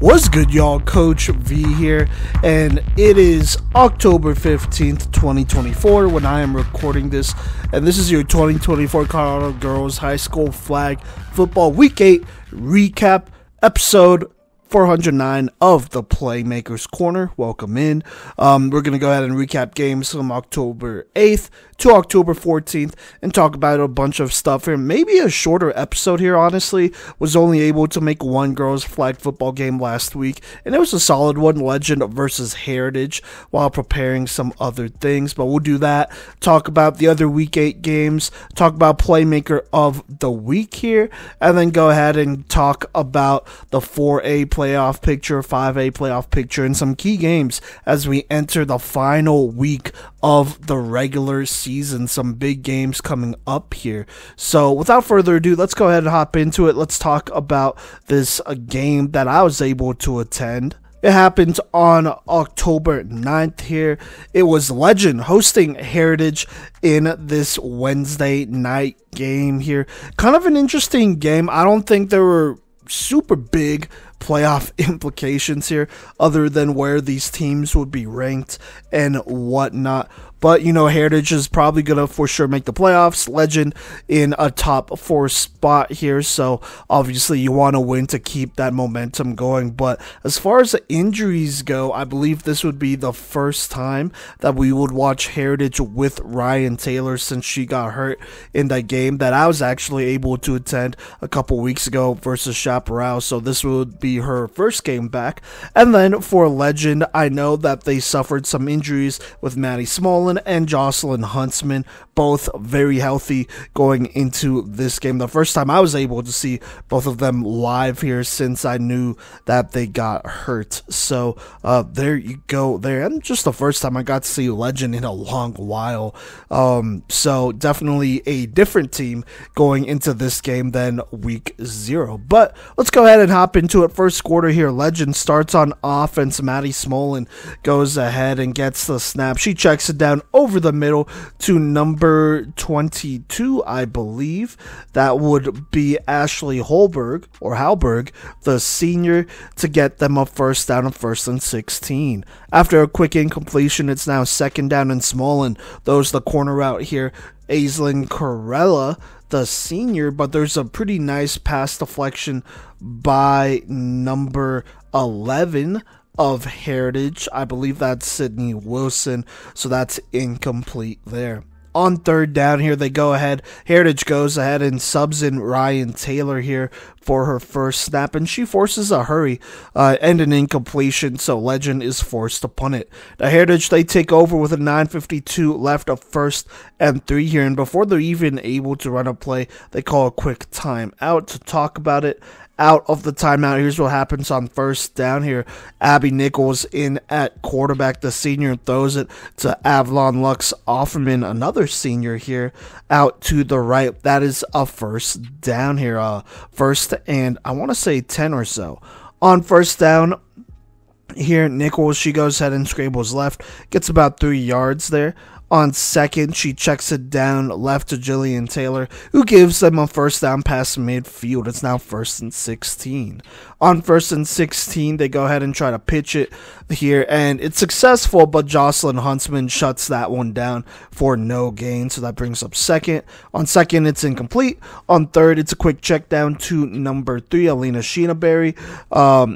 What's good, y'all? Coach V here, and it is October 15th, 2024 when I am recording this, and this is your 2024 Colorado Girls High School Flag Football Week 8 recap episode 409 of the Playmakers Corner. Welcome in. We're going to go ahead and recap games from October 8th to October 14th and talk about a bunch of stuff here. Maybe a shorter episode here, honestly. Was only able to make one girls flag football game last week, and it was a solid one, Legend versus Heritage, while preparing some other things. But we'll do that, talk about the other Week 8 games, talk about Playmaker of the Week here, and then go ahead and talk about the 4A playoff picture, 5A playoff picture, and some key games as we enter the final week of the regular season. Some big games coming up here. So without further ado, let's go ahead and hop into it. Let's talk about this game that I was able to attend. It happened on October 9th here. It was Legend hosting Heritage in this Wednesday night game here. Kind of an interesting game. I don't think there were super big playoff implications here other than where these teams would be ranked and whatnot. But, you know, Heritage is probably going to for sure make the playoffs. Legend in a top 4 spot here. So, obviously, you want to win to keep that momentum going. But as far as the injuries go, I believe this would be the first time that we would watch Heritage with Ryan Taylor since she got hurt in that game that I was actually able to attend a couple weeks ago versus Chaparral. So, this would be her first game back. And then for Legend, I know that they suffered some injuries with Maddie Smolin and Jocelyn Huntsman, both very healthy going into this game. The first time I was able to see both of them live here since I knew that they got hurt. So there you go there. And just the first time I got to see Legend in a long while. So definitely a different team going into this game than week 0. But let's go ahead and hop into it. First quarter here, Legend starts on offense. Maddie Smolin goes ahead and gets the snap. She checks it down over the middle to number 22, I believe. That would be Ashley Halberg, the senior, to get them a first down of 1st and 16. After a quick incompletion, it's now 2nd down and Smolin throws the corner out here. Aislinn Corella, the senior, but there's a pretty nice pass deflection by number 11 of Heritage. I believe that's Sydney Wilson, so that's incomplete there. On 3rd down here, they go ahead. Heritage goes ahead and subs in Ryan Taylor here for her first snap, and she forces a hurry and an incompletion, so Legend is forced to punt it. The Heritage, they take over with a 9:52 left of 1st and 3 here, and before they're even able to run a play, they call a quick timeout to talk about it. Out of the timeout, here's what happens on 1st down here. Abby Nichols in at quarterback, the senior, throws it to Avalon Lux Offerman, another senior here, out to the right. That is a 1st down here, 1st and I want to say 10 or so. On 1st down here, Nichols, she goes ahead and scrambles left, gets about 3 yards there. On 2nd, she checks it down left to Jillian Taylor, who gives them a 1st down pass midfield. It's now 1st and 16. On 1st and 16, they go ahead and try to pitch it here, and it's successful, but Jocelyn Huntsman shuts that one down for no gain, so that brings up 2nd. On 2nd, it's incomplete. On 3rd, it's a quick check down to number 3, Alina Sheenaberry,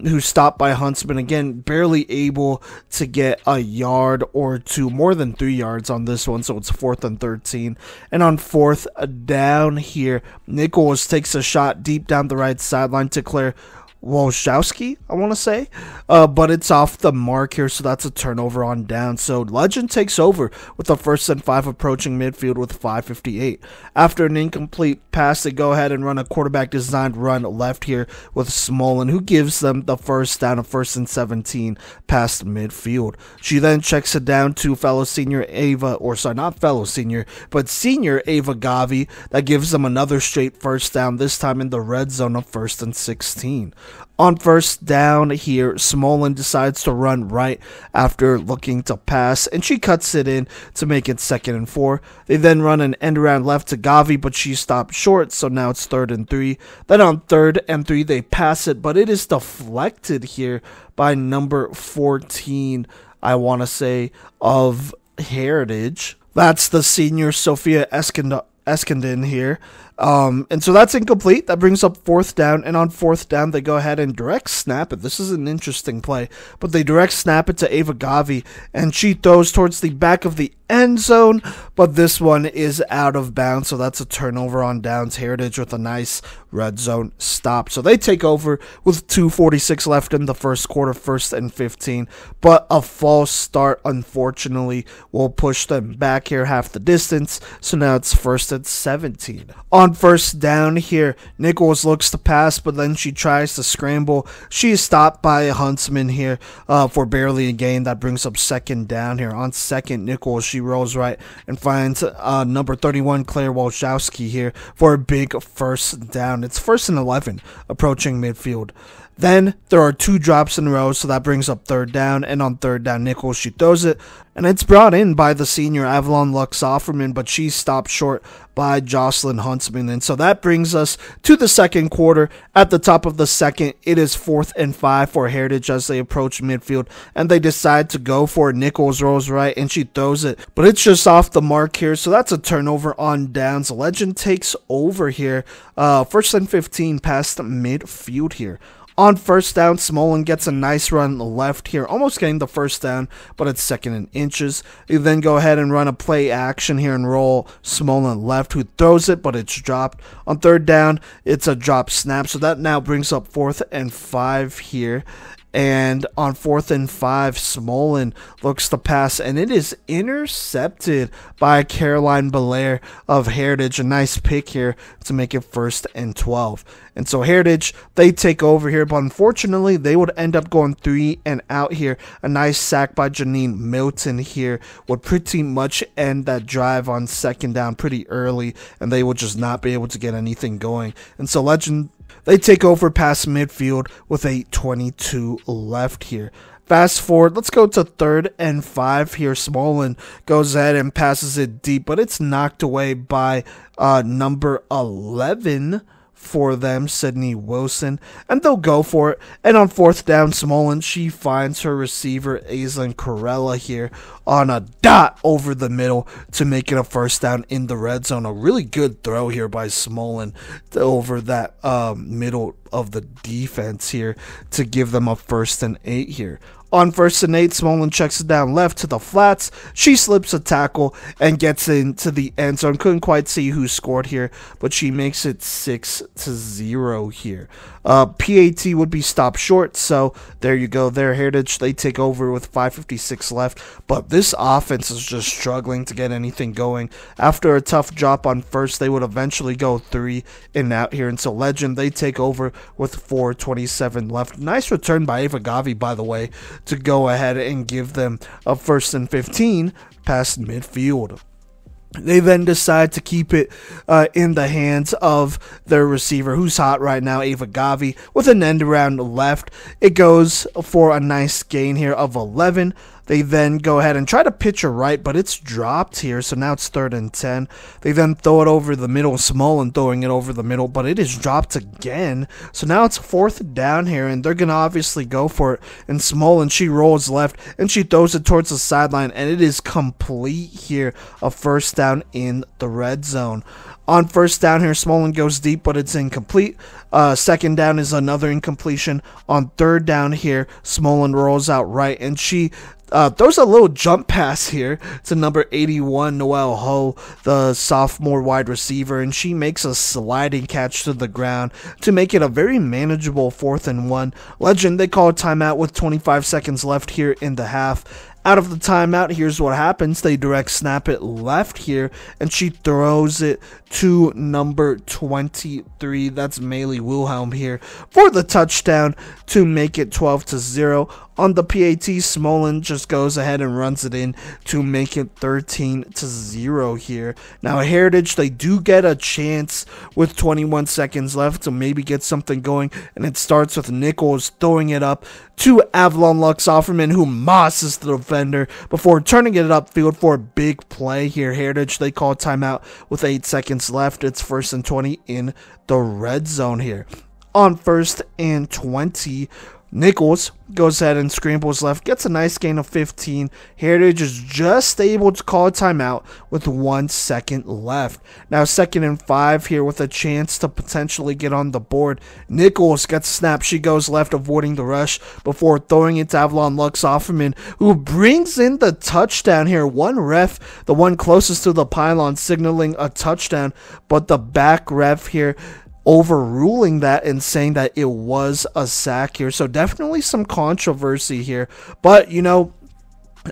who's stopped by Huntsman. Again, barely able to get a yard or two, more than 3 yards on this one, so it's 4th and 13. And on 4th down here, Nichols takes a shot deep down the right sideline to Claire Wolszowski, I want to say, but it's off the mark here, so that's a turnover on down. So Legend takes over with a 1st and 5 approaching midfield with 5:58. After an incomplete pass, they go ahead and run a quarterback designed run left here with Smolin, who gives them the 1st down of 1st and 17 past midfield. She then checks it down to senior Ava Gavi. That gives them another straight 1st down, this time in the red zone of 1st and 16. On first down here, Smolin decides to run right after looking to pass, and she cuts it in to make it 2nd and 4. They then run an end around left to Gavi, but she stopped short, so now it's 3rd and 3. Then on 3rd and 3, they pass it, but it is deflected here by number 14, I want to say, of Heritage. That's the senior Sophia Eskandin here. And so that's incomplete. That brings up 4th down, and on 4th down they go ahead and direct snap it. This is an interesting play, but they direct snap it to Ava Gavi, and she throws towards the back of the end zone, but this one is out of bounds, so that's a turnover on downs. Heritage with a nice red zone stop. So they take over with 2:46 left in the first quarter, 1st and 15, but a false start, unfortunately, will push them back here half the distance, so now it's 1st and 17. On first down here, Nichols looks to pass, but then she tries to scramble. She is stopped by a Huntsman here for barely a gain. That brings up 2nd down here. On 2nd, Nichols, she rolls right and finds number 31, Claire Walshowski here for a big 1st down. It's 1st and 11 approaching midfield. Then there are 2 drops in a row, so that brings up 3rd down, and on 3rd down, Nichols, she throws it, and it's brought in by the senior Avalon Lux Offerman, but she's stopped short by Jocelyn Huntsman, and so that brings us to the 2nd quarter. At the top of the 2nd, it is 4th and 5 for Heritage as they approach midfield, and they decide to go for it. Nichols rolls right, and she throws it, but it's just off the mark here, so that's a turnover on downs. Legend takes over here, 1st and 15 past midfield here. On 1st down, Smolin gets a nice run left here, almost getting the 1st down, but it's 2nd and inches. You then go ahead and run a play action here and roll Smolin left, who throws it, but it's dropped. On 3rd down, it's a drop snap, so that now brings up 4th and 5 here. And on 4th and 5, Smolin looks to pass, and it is intercepted by Caroline Belair of Heritage. A nice pick here to make it 1st and 12. And so Heritage, they take over here, but unfortunately, they would end up going 3 and out here. A nice sack by Janine Milton here would pretty much end that drive on 2nd down pretty early, and they would just not be able to get anything going. And so Legend, they take over past midfield with 8:22 left here. Fast forward, let's go to 3rd and 5 here. Smolin goes ahead and passes it deep, but it's knocked away by number 11 for them, Sydney Wilson, and they'll go for it. And on 4th down, Smolin, she finds her receiver, Aislinn Corella, here on a dot over the middle to make it a 1st down in the red zone. A really good throw here by Smolin over that middle of the defense here to give them a 1st and 8 here. On 1st and 8, Smolin checks it down left to the flats. She slips a tackle and gets into the end zone. Couldn't quite see who scored here, but she makes it 6-0 here. PAT would be stopped short, so there you go. Their Heritage, they take over with 5:56 left, but this offense is just struggling to get anything going. After a tough drop on 1st, they would eventually go 3 and out here, and so Legend, they take over with 4:27 left. Nice return by Ava Gavi, by the way, to go ahead and give them a 1st and 15 past midfield. They then decide to keep it in the hands of their receiver, who's hot right now, Ava Gavi, with an end around left. It goes for a nice gain here of 11. They then go ahead and try to pitch her right, but it's dropped here, so now it's 3rd and 10. They then throw it over the middle, Smolin throwing it over the middle, but it is dropped again. So now it's 4th down here, and they're going to obviously go for it. And Smolin, she rolls left, and she throws it towards the sideline, and it is complete here, a 1st down in the red zone. On 1st down here, Smolin goes deep, but it's incomplete. 2nd down is another incompletion. On 3rd down here, Smolin rolls out right, and she throws a little jump pass here to number 81, Noelle Ho, the sophomore wide receiver, and she makes a sliding catch to the ground to make it a very manageable 4th and 1. Legend, they call a timeout with 25 seconds left here in the half. Out of the timeout, here's what happens. They direct snap it left here, and she throws it to number 23. That's Maylee Wilhelm here for the touchdown to make it 12-0. On the PAT, Smolin just goes ahead and runs it in to make it 13-0 here. Now, Heritage, they do get a chance with 21 seconds left to maybe get something going, and it starts with Nichols throwing it up to Avalon Lux Offerman, who mosses the defender before turning it upfield for a big play here. Heritage, they call timeout with 8 seconds left. It's 1st and 20 in the red zone here. On 1st and 20, Nichols goes ahead and scrambles left, gets a nice gain of 15. Heritage is just able to call a timeout with 1 second left. Now 2nd and 5 here with a chance to potentially get on the board. Nichols gets a snap. She goes left, avoiding the rush before throwing it to Avalon Lux Offerman, who brings in the touchdown here. One ref, the one closest to the pylon, signaling a touchdown, but the back ref here overruling that and saying that it was a sack here. So definitely some controversy here, but you know,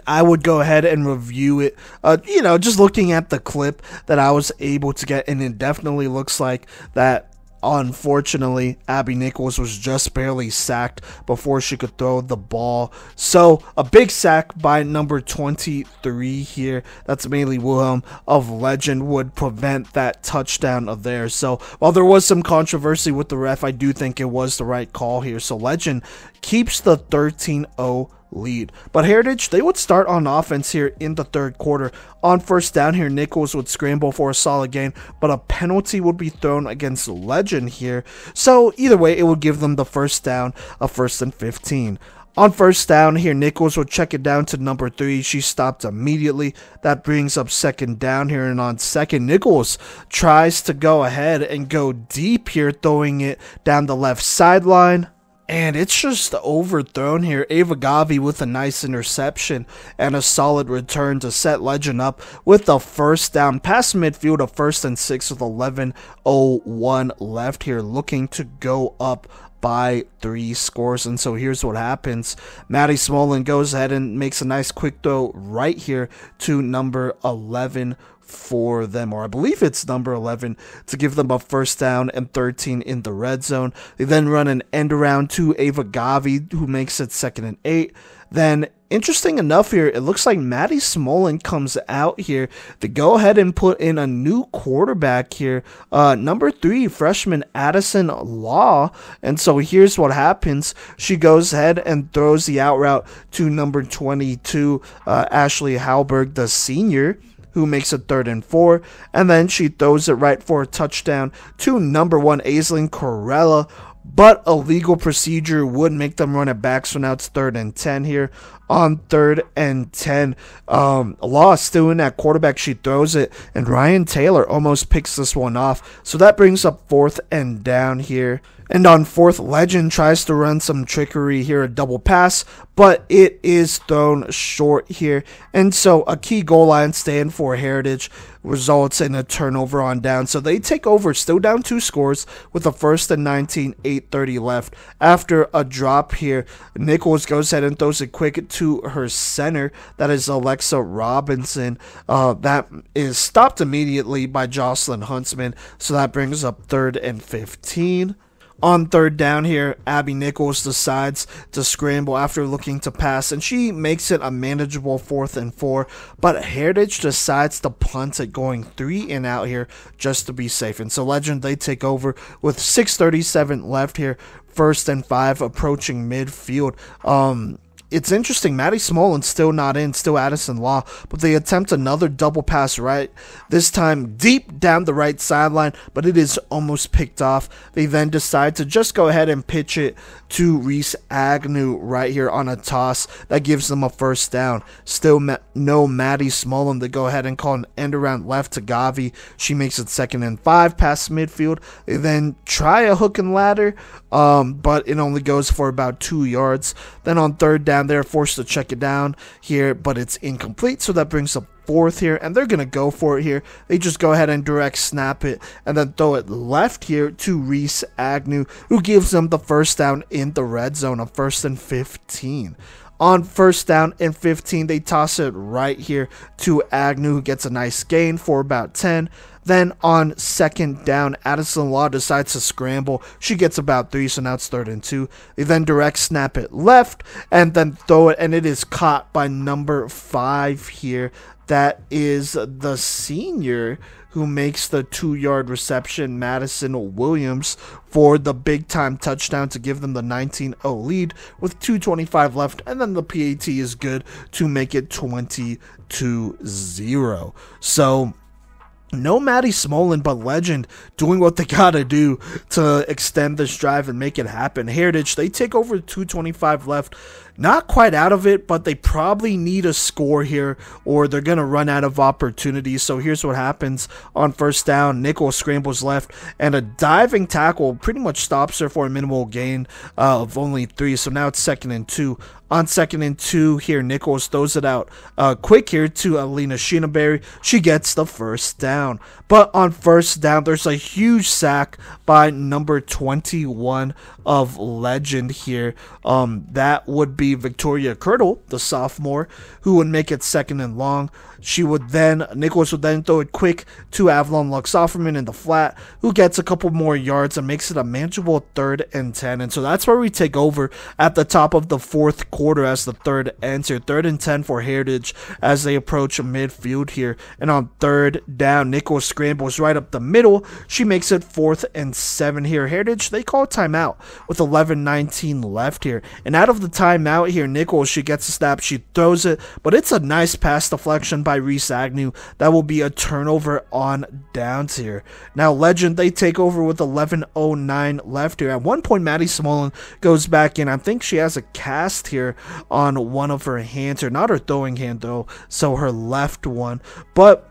I would go ahead and review it, just looking at the clip that I was able to get, and it definitely looks like that. Unfortunately, Abby Nichols was just barely sacked before she could throw the ball. So a big sack by number 23 here. That's Maylee Wilhelm of Legend would prevent that touchdown of theirs. So while there was some controversy with the ref, I do think it was the right call here. So Legend keeps the 13-0 lead. But Heritage, they would start on offense here in the 3rd quarter. On 1st down here, Nichols would scramble for a solid gain, but a penalty would be thrown against Legend here. So either way, it would give them the 1st down, a 1st and 15. On 1st down here, Nichols will check it down to number 3. She stopped immediately. That brings up 2nd down here. And on 2nd, Nichols tries to go ahead and go deep here, throwing it down the left sideline. And it's just overthrown here. Ava Gavi with a nice interception and a solid return to set Legend up with the 1st down past midfield, a 1st and 6 with 11:01 left here, looking to go up by 3 scores. And so here's what happens. Maddie Smolin goes ahead and makes a nice quick throw right here to number 11 for them, or I believe it's number 11, to give them a 1st down and 13 in the red zone. They then run an end around to Ava Gavi, who makes it 2nd and 8. Then, interesting enough here, it looks like Maddie Smolin comes out here to go ahead and put in a new quarterback here, number 3, freshman Addison Law. And so here's what happens. She goes ahead and throws the out route to number 22, Ashley Halberg, the senior, who makes it 3rd and 4, and then she throws it right for a touchdown to number 1, Aislinn Corella, but a legal procedure would make them run it back, so now it's 3rd and 10 here. On 3rd and 10, Law still in at quarterback. She throws it, and Ryan Taylor almost picks this one off, so that brings up 4th and down here. And on 4th, Legend tries to run some trickery here, a double pass, but it is thrown short here. And so a key goal line stand for Heritage results in a turnover on down. So they take over, still down 2 scores with a 1st and 19, 8:30 left. After a drop here, Nichols goes ahead and throws it quick to her center. That is Alexa Robinson. That is stopped immediately by Jocelyn Huntsman. So that brings up 3rd and 15. On 3rd down here, Abby Nichols decides to scramble after looking to pass, and she makes it a manageable 4th and 4, but Heritage decides to punt it, going 3 and out here just to be safe. And so Legend, they take over with 6:37 left here, 1st and 5 approaching midfield. It's interesting, Maddie Smolin's still not in, still Addison Law, but they attempt another double pass right, this time deep down the right sideline, but it is almost picked off. They then decide to just go ahead and pitch it to Reese Agnew right here on a toss. That gives them a 1st down. Still no Maddie Smolin to go ahead and call an end around left to Gavi. She makes it 2nd and 5 past midfield. They then try a hook and ladder, but it only goes for about 2 yards. Then on 3rd down, they're forced to check it down here, but it's incomplete, so that brings up 4th here, and they're going to go for it here. They just go ahead and direct snap it and then throw it left here to Reese Agnew, who gives them the 1st down in the red zone, of 1st and 15. On first down and 15, they toss it right here to Agnew, who gets a nice gain for about 10. Then on second down, Addison Law decides to scramble. She gets about 3, so now it's 3rd and 2. They then direct snap it left and then throw it, and it is caught by number 5 here. That is the senior who makes the 2-yard reception, Madison Williams, for the big-time touchdown to give them the 19-0 lead with 2:25 left, and then the PAT is good to make it 20-0. So no Maddie Smolin, but Legend doing what they gotta do to extend this drive and make it happen. Heritage, they take over 2:25 left. Not quite out of it, but they probably need a score here or they're going to run out of opportunities. So here's what happens on first down. Nichols scrambles left, and a diving tackle pretty much stops her for a minimal gain of only 3. So now it's 2nd and 2. On 2nd and 2 here, Nichols throws it out quick here to Alina Sheenaberry. She gets the first down. But on first down, there's a huge sack by number 21 of Legend here. That would be Victoria Kirtle, the sophomore, who would make it 2nd and long. Nichols would then throw it quick to Avalon Lux Offerman in the flat, who gets a couple more yards and makes it a manageable 3rd and 10. And so that's where we take over at the top of the 4th quarter as the 3rd ends here. 3rd and 10 for Heritage as they approach midfield here. And on 3rd down, Nichols scrambles right up the middle. She makes it 4th and 7 here. Heritage, they call timeout with 11:19 left here. And out of the timeout here, Nichols, she gets a snap, she throws it, but it's a nice pass deflection by Reese Agnew. That will be a turnover on downs here. Now Legend, they take over with 11:09 left here. At one point, Maddie Smolin goes back in. I think she has a cast here on one of her hands, or not her throwing hand though, so her left one. But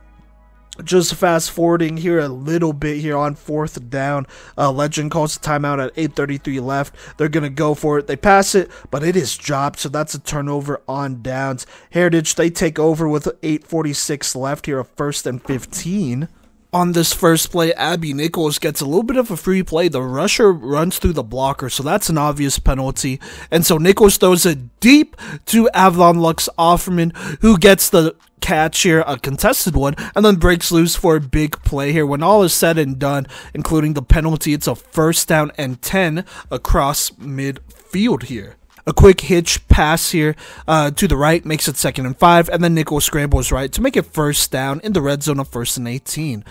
just fast forwarding here a little bit here on 4th down, Legend calls a timeout at 8:33 left. They're going to go for it. They pass it, but it is dropped, so that's a turnover on downs. Heritage, they take over with 8:46 left here, a 1st and 15. On this first play, Abby Nichols gets a little bit of a free play. The rusher runs through the blocker, so that's an obvious penalty. And so Nichols throws it deep to Avalon Lux Offerman, who gets the catch here, a contested one, and then breaks loose for a big play here. When all is said and done, including the penalty, it's a 1st down and 10 across midfield here. A quick hitch pass here to the right makes it 2nd and 5, and then Nichols scrambles right to make it 1st down in the red zone of 1st and 18.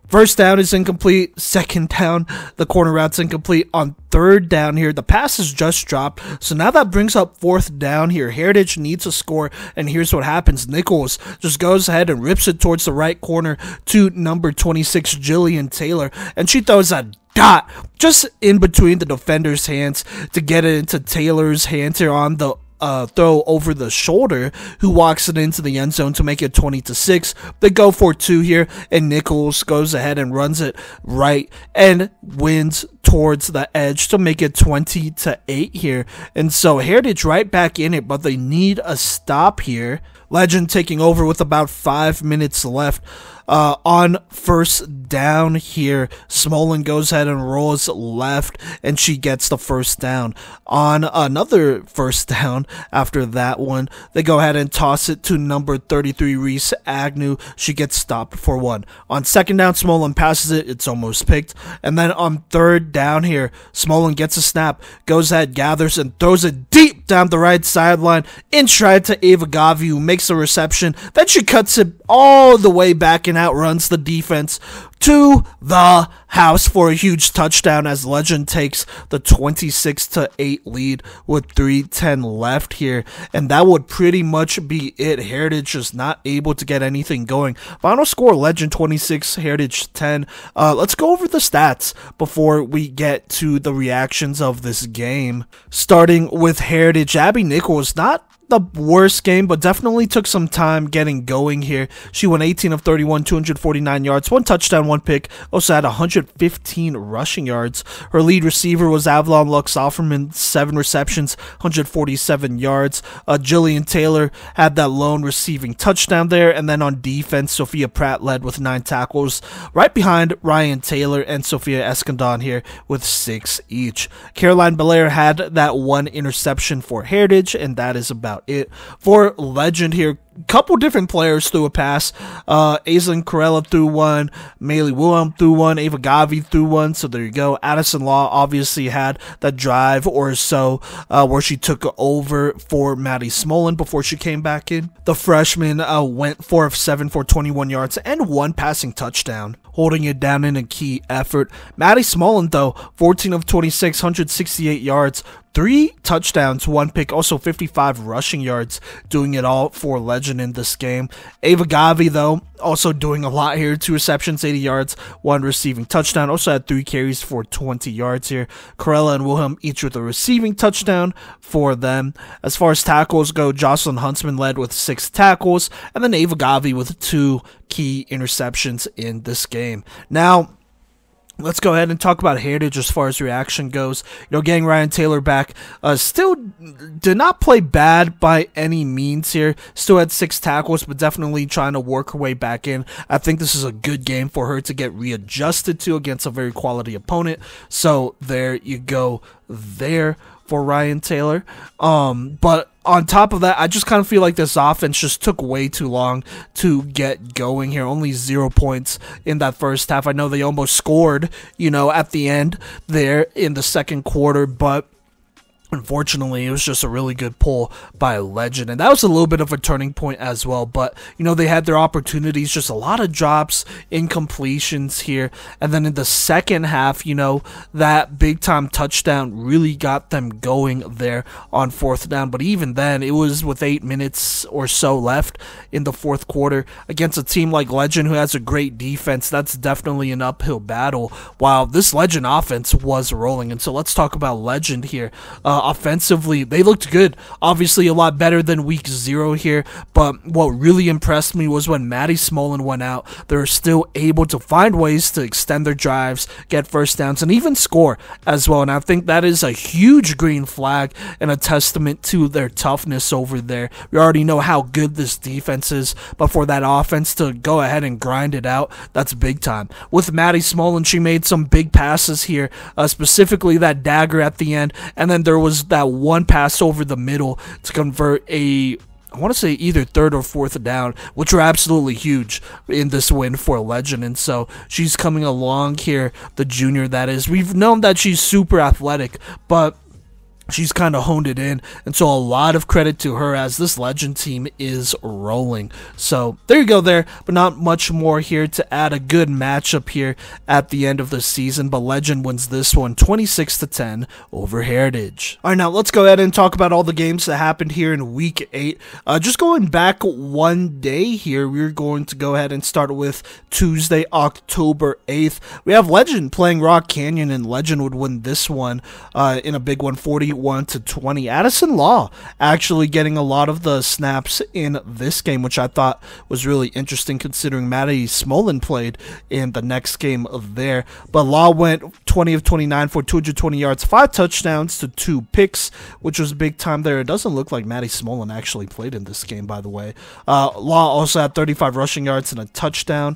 First down is incomplete. 2nd down, the corner route's incomplete. On 3rd down here, the pass is just dropped. So now that brings up 4th down here. Heritage needs a score, and here's what happens. Nichols just goes ahead and rips it towards the right corner to number 26, Jillian Taylor, and she throws a dot just in between the defender's hands to get it into Taylor's hands here on the throw over the shoulder, who walks it into the end zone to make it 20-6. They go for 2 here, and Nichols goes ahead and runs it right and wins towards the edge to make it 20-8 here. And so Heritage right back in it, but they need a stop here. Legend taking over with about 5 minutes left. On first down here, Smolin goes ahead and rolls left, and she gets the 1st down. On another 1st down after that one, they go ahead and toss it to number 33, Reese Agnew. She gets stopped for 1. On 2nd down, Smolin passes it. It's almost picked. And then on 3rd down here, Smolin gets a snap, goes ahead, gathers, and throws it deep down the right sideline in stride to Ava Gavi, who makes a reception. Then she cuts it all the way back and outruns the defense to the house for a huge touchdown as Legend takes the 26-8 lead with 3:10 left here. And that would pretty much be it. Heritage just not able to get anything going. Final score, Legend 26, Heritage 10. Let's go over the stats before we get to the reactions of this game. Starting with Heritage, Abby Nichols, not the worst game, but definitely took some time getting going here. She went 18 of 31, 249 yards, 1 touchdown, touchdown, 1 pick. Also had 115 rushing yards. Her lead receiver was Avalon Lux Offerman, 7 receptions, 147 yards. Jillian Taylor had that lone receiving touchdown there. And then on defense, Sophia Pratt led with 9 tackles, right behind Ryan Taylor and Sophia Escondon here with 6 each. Caroline Belair had that 1 interception for Heritage, and that is about it. For Legend here, couple different players threw a pass. Aislinn Corella threw one, Maylee Wilhelm threw one, Ava Gavi threw one, so there you go. Addison Law obviously had that drive or so where she took over for Maddie Smolin before she came back in. The freshman went 4 of 7 for 21 yards and 1 passing touchdown, holding it down in a key effort. Maddie Smolin, though, 14 of 26, 168 yards, 3 touchdowns, 1 pick, also 55 rushing yards, doing it all for Legend in this game. Ava Gavi, though, also doing a lot here. 2 receptions, 80 yards, 1 receiving touchdown. Also had 3 carries for 20 yards here. Corella and Wilhelm each with a receiving touchdown for them. As far as tackles go, Jocelyn Huntsman led with 6 tackles, and then Ava Gavi with 2 key interceptions in this game. Now, let's go ahead and talk about Heritage as far as reaction goes. Getting Ryan Taylor back, still did not play bad by any means here. Still had 6 tackles, but definitely trying to work her way back in. I think this is a good game for her to get readjusted to against a very quality opponent. So there you go there for Ryan Taylor. But on top of that, I just kind of feel like this offense just took way too long to get going here. Only 0 points in that first half. I know they almost scored, at the end there in the second quarter, but unfortunately, it was just a really good pull by Legend, and that was a little bit of a turning point as well. But, they had their opportunities, just a lot of drops, incompletions here, and then in the second half, that big-time touchdown really got them going there on 4th down. But even then, it was with 8 minutes or so left in the 4th quarter against a team like Legend who has a great defense. That's definitely an uphill battle, while this Legend offense was rolling. And so let's talk about Legend here. Offensively, they looked good. Obviously, a lot better than week 0 here, but what really impressed me was when Maddie Smolin went out, they were still able to find ways to extend their drives, get first downs, and even score as well. And I think that is a huge green flag and a testament to their toughness over there. We already know how good this defense is, but for that offense to go ahead and grind it out, that's big time. With Maddie Smolin, she made some big passes here, specifically that dagger at the end, and then there was that 1 pass over the middle to convert I want to say either 3rd or 4th down, which were absolutely huge in this win for Legend. And so she's coming along here, the junior that is. We've known that she's super athletic, but she's kind of honed it in, and so a lot of credit to her as this Legend team is rolling. So there you go there, but not much more here to add. A good matchup here at the end of the season, but Legend wins this one 26-10 over Heritage. All right, now let's go ahead and talk about all the games that happened here in week 8. Just going back one day here, we're going to go ahead and start with Tuesday, October 8th. We have Legend playing Rock Canyon, and Legend would win this one in a big one, 41-20. Addison Law actually getting a lot of the snaps in this game, which I thought was really interesting considering Maddie Smolin played in the next game of there. But Law went 20 of 29 for 220 yards, 5 touchdowns to 2 picks, which was big time there. It doesn't look like Maddie Smolin actually played in this game, by the way. Law also had 35 rushing yards and a touchdown.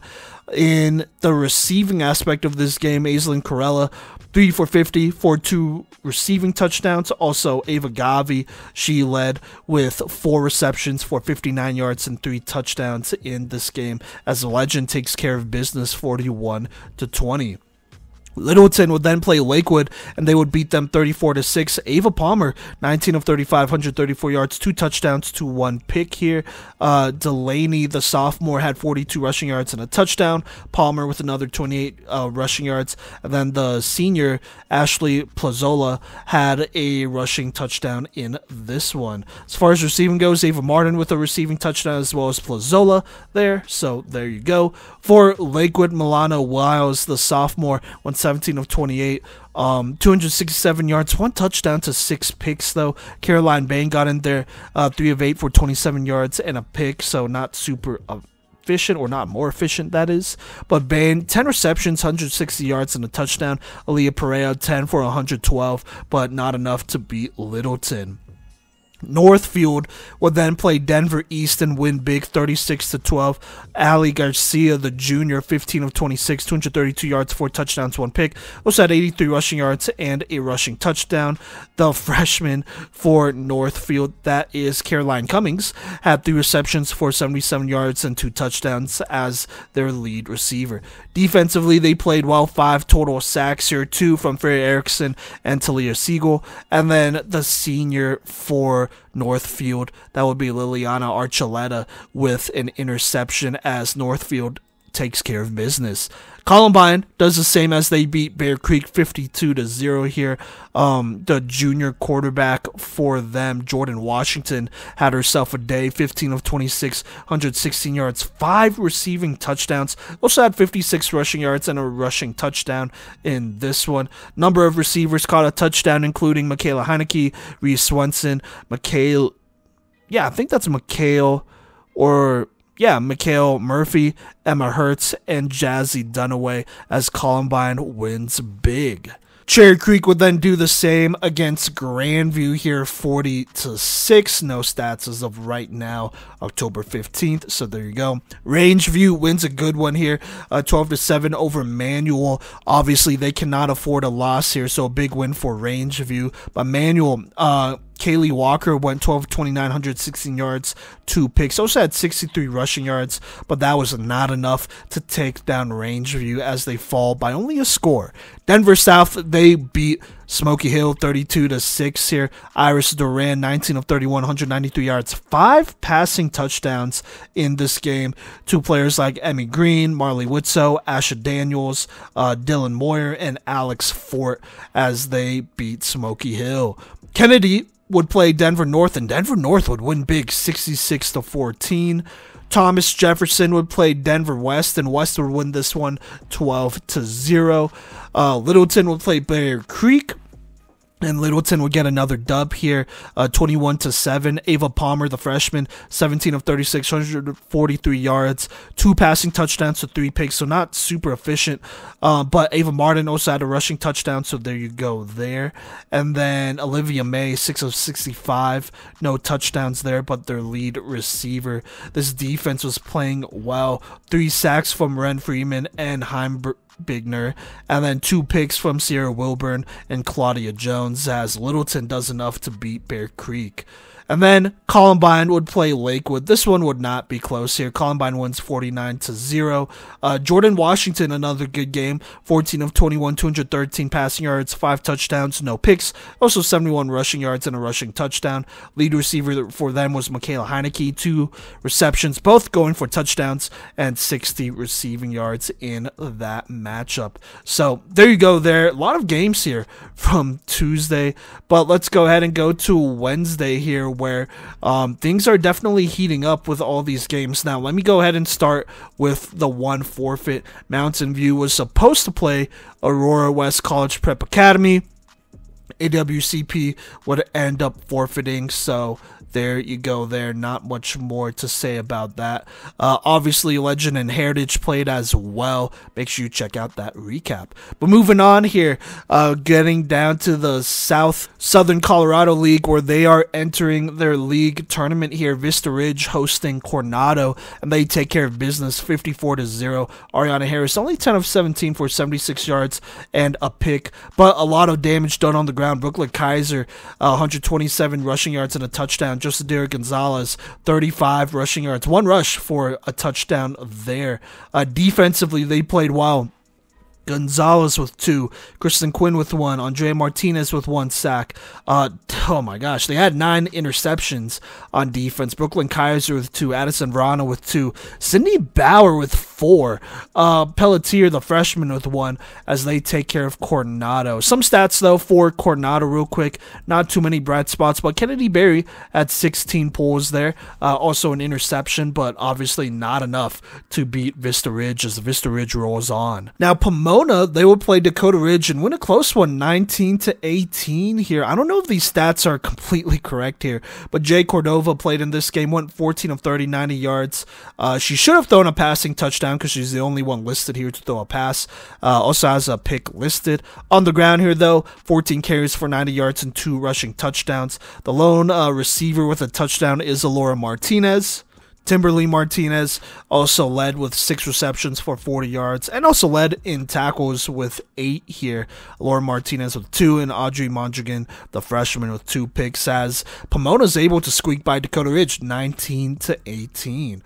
In the receiving aspect of this game, Aislinn Corella, 3 for 50 for 2 receiving touchdowns. Also, Ava Gavi, she led with 4 receptions for 59 yards and 3 touchdowns in this game, as Legend takes care of business 41-20. Littleton would then play Lakewood, and they would beat them 34-6. Ava Palmer, 19 of 35, 134 yards, 2 touchdowns to 1 pick here. Delaney, the sophomore, had 42 rushing yards and a touchdown. Palmer with another 28 rushing yards. And then the senior, Ashley Plazola, had a rushing touchdown in this one. As far as receiving goes, Ava Martin with a receiving touchdown as well as Plazola there. So there you go. For Lakewood, Milano Wiles, the sophomore, went 17 of 28, 267 yards, 1 touchdown to 6 picks, though. Caroline Bain got in there, 3 of 8 for 27 yards and a pick, so not super efficient, or not more efficient, that is. But Bain, 10 receptions, 160 yards and a touchdown. Aaliyah Pereira, 10 for 112, but not enough to beat Littleton. Northfield would then play Denver East and win big, 36-12. Ali Garcia, the junior, 15 of 26, 232 yards, 4 touchdowns, 1 pick. Also had 83 rushing yards and a rushing touchdown. The freshman for Northfield, that is Caroline Cummings, had 3 receptions for 77 yards and 2 touchdowns as their lead receiver. Defensively, they played well, 5 total sacks here, 2 from Freya Erickson and Talia Siegel. And then the senior for Northfield, that would be Liliana Archuleta, with an interception as Northfield takes care of business. Columbine does the same as they beat Bear Creek 52-0 here. The junior quarterback for them, Jordan Washington, had herself a day, 15 of 26, 116 yards, 5 receiving touchdowns. Also had 56 rushing yards and a rushing touchdown in this one. Number of receivers caught a touchdown, including Michaela Heineke, Reese Swenson, Mikhail Murphy, Emma Hertz, and Jazzy Dunaway as Columbine wins big. Cherry Creek would then do the same against Grandview here, 40-6. No stats as of right now, October 15th. So there you go. Rangeview wins a good one here, 12-7 over Manual. Obviously, they cannot afford a loss here, so a big win for Rangeview. But Manual, Kaylee Walker went 12-29, 116 yards, 2 picks. Also had 63 rushing yards, but that was not enough to take down Rangeview as they fall by only a score. Denver South, they beat Smoky Hill 32-6 here. Iris Duran, 19 of 31, 193 yards, 5 passing touchdowns in this game. 2 players like Emmy Green, Marley Witso, Asha Daniels, Dylan Moyer, and Alex Fort as they beat Smoky Hill. Kennedy would play Denver North, and Denver North would win big, 66-14. Thomas Jefferson would play Denver West, and West would win this one 12-0. Littleton would play Bear Creek, and Littleton would get another dub here, 21-7. Ava Palmer, the freshman, 17 of 36, 143 yards, 2 passing touchdowns to 3 picks, so not super efficient. But Ava Martin also had a rushing touchdown, so there you go there. And then Olivia May, 6 of 65, no touchdowns there, but their lead receiver. This defense was playing well. 3 sacks from Ren Freeman and Bigner, and then 2 picks from Sierra Wilburn and Claudia Jones as Littleton does enough to beat Bear Creek. And then Columbine would play Lakewood. This one would not be close here. Columbine wins 49-0. Jordan Washington, another good game. 14 of 21, 213 passing yards, 5 touchdowns, no picks. Also 71 rushing yards and a rushing touchdown. Lead receiver for them was Michaela Heineke. 2 receptions, both going for touchdowns, and 60 receiving yards in that matchup. So there you go there. A lot of games here from Tuesday. But let's go ahead and go to Wednesday here, where things are definitely heating up with all these games. Now, let me go ahead and start with the one forfeit. Mountain View was supposed to play Aurora West College Prep Academy. AWCP would end up forfeiting, so there you go there. Not much more to say about that. Obviously, Legend and Heritage played as well. Make sure you check out that recap. But moving on here, getting down to the Southern Colorado League, where they are entering their league tournament here. Vista Ridge hosting Coronado, and they take care of business 54-0. Ariana Harris, only 10 of 17 for 76 yards and a pick, but a lot of damage done on the ground. Brooklyn Kaiser, 127 rushing yards and a touchdown. Josadira Gonzalez, 35 rushing yards, 1 rush for a touchdown there. Defensively, they played well. Gonzalez with 2, Kristen Quinn with 1, Andrea Martinez with 1 sack. Oh my gosh, they had 9 interceptions on defense. Brooklyn Kaiser with 2, Addison Verano with 2, Cindy Bauer with 4, Pelletier, the freshman, with 1, as they take care of Coronado. Some stats, though, for Coronado real quick. Not too many bright spots, but Kennedy Berry had 16 pulls there. Also an interception, but obviously not enough to beat Vista Ridge as Vista Ridge rolls on. Now, Pomona Pomona, they would play Dakota Ridge and win a close one, 19-18 here. I don't know if these stats are completely correct here, but Jay Cordova played in this game, went 14 of 30, 90 yards. She should have thrown a passing touchdown because she's the only one listed here to throw a pass. Also has a pick listed. On the ground here, though, 14 carries for 90 yards and 2 rushing touchdowns. The lone receiver with a touchdown is Alora Martinez. Timberly Martinez also led with 6 receptions for 40 yards and also led in tackles with 8 here. Laura Martinez with 2 and Audrey Mondragon, the freshman, with 2 picks, as Pomona's able to squeak by Dakota Ridge 19-18.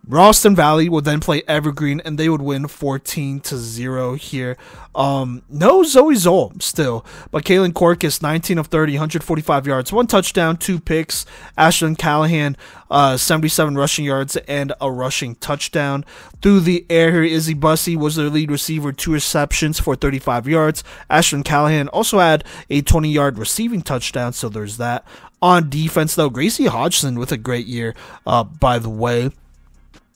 Ralston Valley would then play Evergreen, and they would win 14-0 here. No Zoe Zoll still, but Kaylin Corcus, 19 of 30, 145 yards, 1 touchdown, 2 picks. Ashlyn Callahan, 77 rushing yards and a rushing touchdown. Through the air here, Izzy Bussey was their lead receiver, 2 receptions for 35 yards. Ashlyn Callahan also had a 20-yard receiving touchdown, so there's that. On defense, though, Gracie Hodgson with a great year, by the way.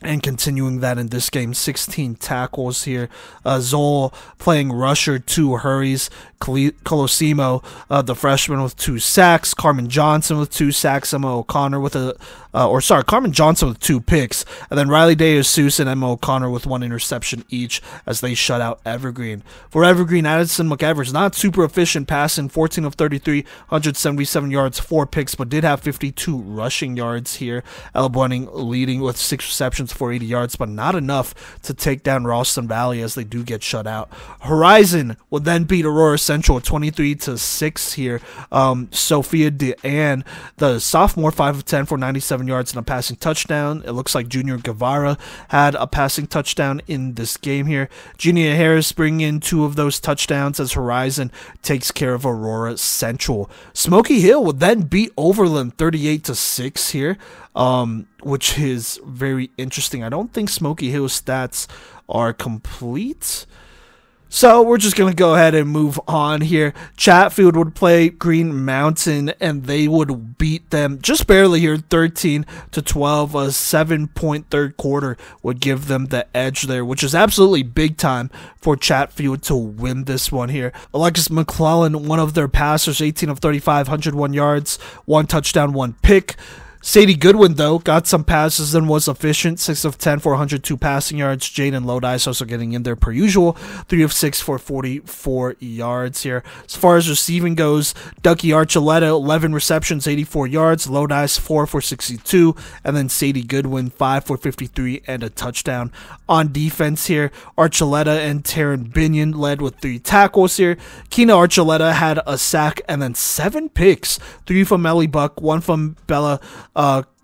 And continuing that in this game, 16 tackles here. Zoll playing rusher, 2 hurries. Colosimo, the freshman, with 2 sacks. Carmen Johnson with 2 sacks. Emma O'Connor with Carmen Johnson with 2 picks. And then Riley DeJesus and Emma O'Connor with 1 interception each as they shut out Evergreen. For Evergreen, Addison McEvers, not super efficient passing, 14 of 33, 177 yards, 4 picks, but did have 52 rushing yards here. Ella Bunning leading with 6 receptions for 80 yards, but not enough to take down Ralston Valley as they do get shut out. Horizon would then beat Aurora Central 23-6 here. Sophia DeAnne, the sophomore, 5 of 10 for 97 yards and a passing touchdown. It looks like Junior Guevara had a passing touchdown in this game here. Genia Harris bringing in 2 of those touchdowns as Horizon takes care of Aurora Central. Smoky Hill would then beat Overland 38-6 here, which is very interesting. I don't think Smoky Hill's stats are complete, so we're just going to go ahead and move on here. Chatfield would play Green Mountain, and they would beat them just barely here, 13-12. A 7-point third quarter would give them the edge there, which is absolutely big time for Chatfield to win this one here. Alexis McClellan, one of their passers, 18 of 35, 101 yards, 1 touchdown, 1 pick. Sadie Goodwin, though, got some passes and was efficient. 6 of 10 for 102 passing yards. Jaden Lodice also getting in there per usual. 3 of 6 for 44 yards here. As far as receiving goes, Ducky Archuleta, 11 receptions, 84 yards. Lodice, 4 for 62. And then Sadie Goodwin, 5 for 53 and a touchdown. On defense here, Archuleta and Taryn Binion led with 3 tackles here. Keena Archuleta had a sack and then 7 picks. 3 from Ellie Buck, 1 from Bella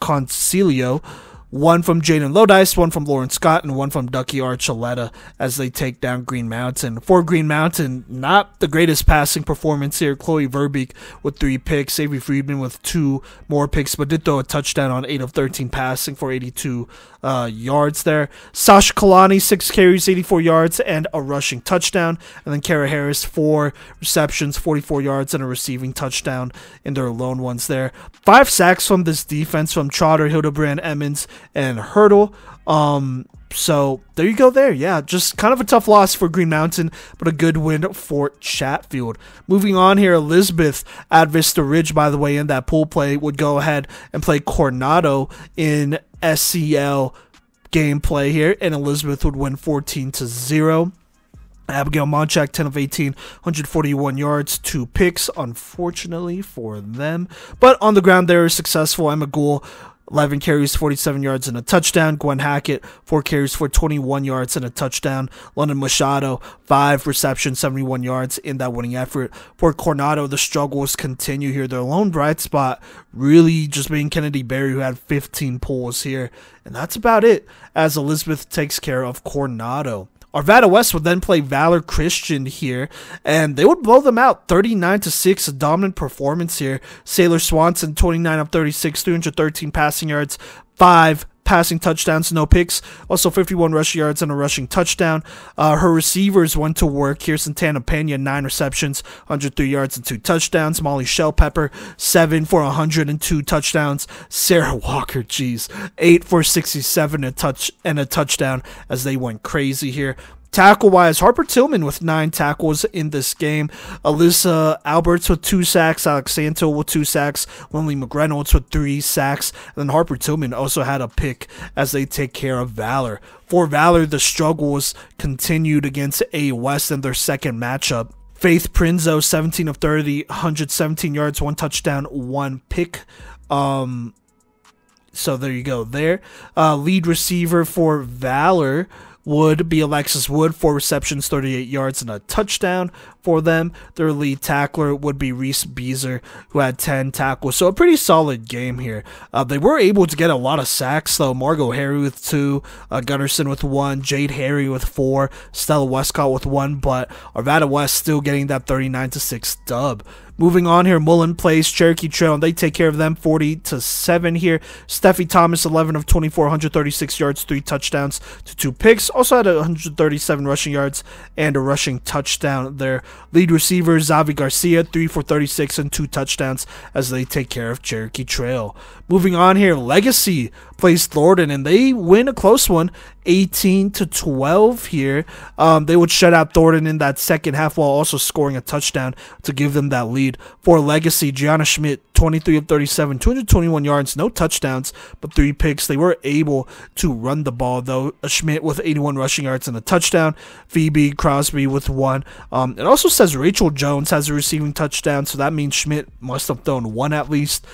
Concilio, 1 from Jaden Lodice, 1 from Lauren Scott, and 1 from Ducky Archuleta as they take down Green Mountain. For Green Mountain, not the greatest passing performance here. Chloe Verbeek with 3 picks, Avery Friedman with 2 more picks, but did throw a touchdown on 8 of 13 passing for 82 yards there. Sasha Kalani, 6 carries, 84 yards, and a rushing touchdown. And then Kara Harris, 4 receptions, 44 yards, and a receiving touchdown in their lone ones there. 5 sacks from this defense from Trotter, Hildebrand, Emmons, and Hurdle. So there you go there. Yeah, just kind of a tough loss for Green Mountain, but a good win for Chatfield. Moving on here, Elizabeth at Vista Ridge, by the way, in that pool play, would go ahead and play Coronado in SCL gameplay here, and Elizabeth would win 14-0. Abigail Monchak, 10 of 18, 141 yards, 2 picks, unfortunately for them. But on the ground, they were successful. Emma Gould, 11 carries, 47 yards, and a touchdown. Gwen Hackett, 4 carries for 21 yards and a touchdown. London Machado, 5 receptions, 71 yards in that winning effort. For Coronado, the struggles continue here. Their lone bright spot really just being Kennedy Berry, who had 15 pulls here. And that's about it as Elizabeth takes care of Coronado. Arvada West would then play Valor Christian here, and they would blow them out 39-6, a dominant performance here. Sailor Swanson, 29 of 36, 313 passing yards, 5 passing touchdowns, no picks, also 51 rushing yards and a rushing touchdown. Her receivers went to work here. Santana Pena, 9 receptions, 103 yards and 2 touchdowns. Molly Shellpepper, 7 for 102 touchdowns. Sarah Walker, 8 for 67 and a touchdown as they went crazy here. Tackle-wise, Harper Tillman with 9 tackles in this game. Alyssa Alberts with 2 sacks. Alex Santo with 2 sacks. Lindley McReynolds with 3 sacks. And then Harper Tillman also had a pick as they take care of Valor. For Valor, the struggles continued against A West in their second matchup. Faith Prinzo, 17 of 30, 117 yards, 1 touchdown, 1 pick. So there you go there. Lead receiver for Valor would be Alexis Wood, 4 receptions, 38 yards, and a touchdown for them. Their lead tackler would be Reese Beezer, who had 10 tackles. So a pretty solid game here. They were able to get a lot of sacks, though. Margot Harry with 2, Gunnarsson with 1, Jade Harry with 4, Stella Westcott with 1, but Arvada West still getting that 39-6 dub. Moving on here, Mullen plays Cherokee Trail, and they take care of them 40-7 here. Steffi Thomas, 11 of 24, 136 yards, 3 touchdowns to 2 picks. Also had 137 rushing yards and a rushing touchdown there. Lead receiver, Zavi Garcia, 3 for 36 and 2 touchdowns as they take care of Cherokee Trail. Moving on here, Legacy plays Thornton, and they win a close one, 18-12 here. They would shut out Thornton in that second half while also scoring a touchdown to give them that lead. For Legacy, Gianna Schmidt, 23 of 37, 221 yards, no touchdowns, but 3 picks. They were able to run the ball, though. Schmidt with 81 rushing yards and a touchdown. Phoebe Crosby with 1. It also says Rachel Jones has a receiving touchdown, so that means Schmidt must have thrown 1 at least.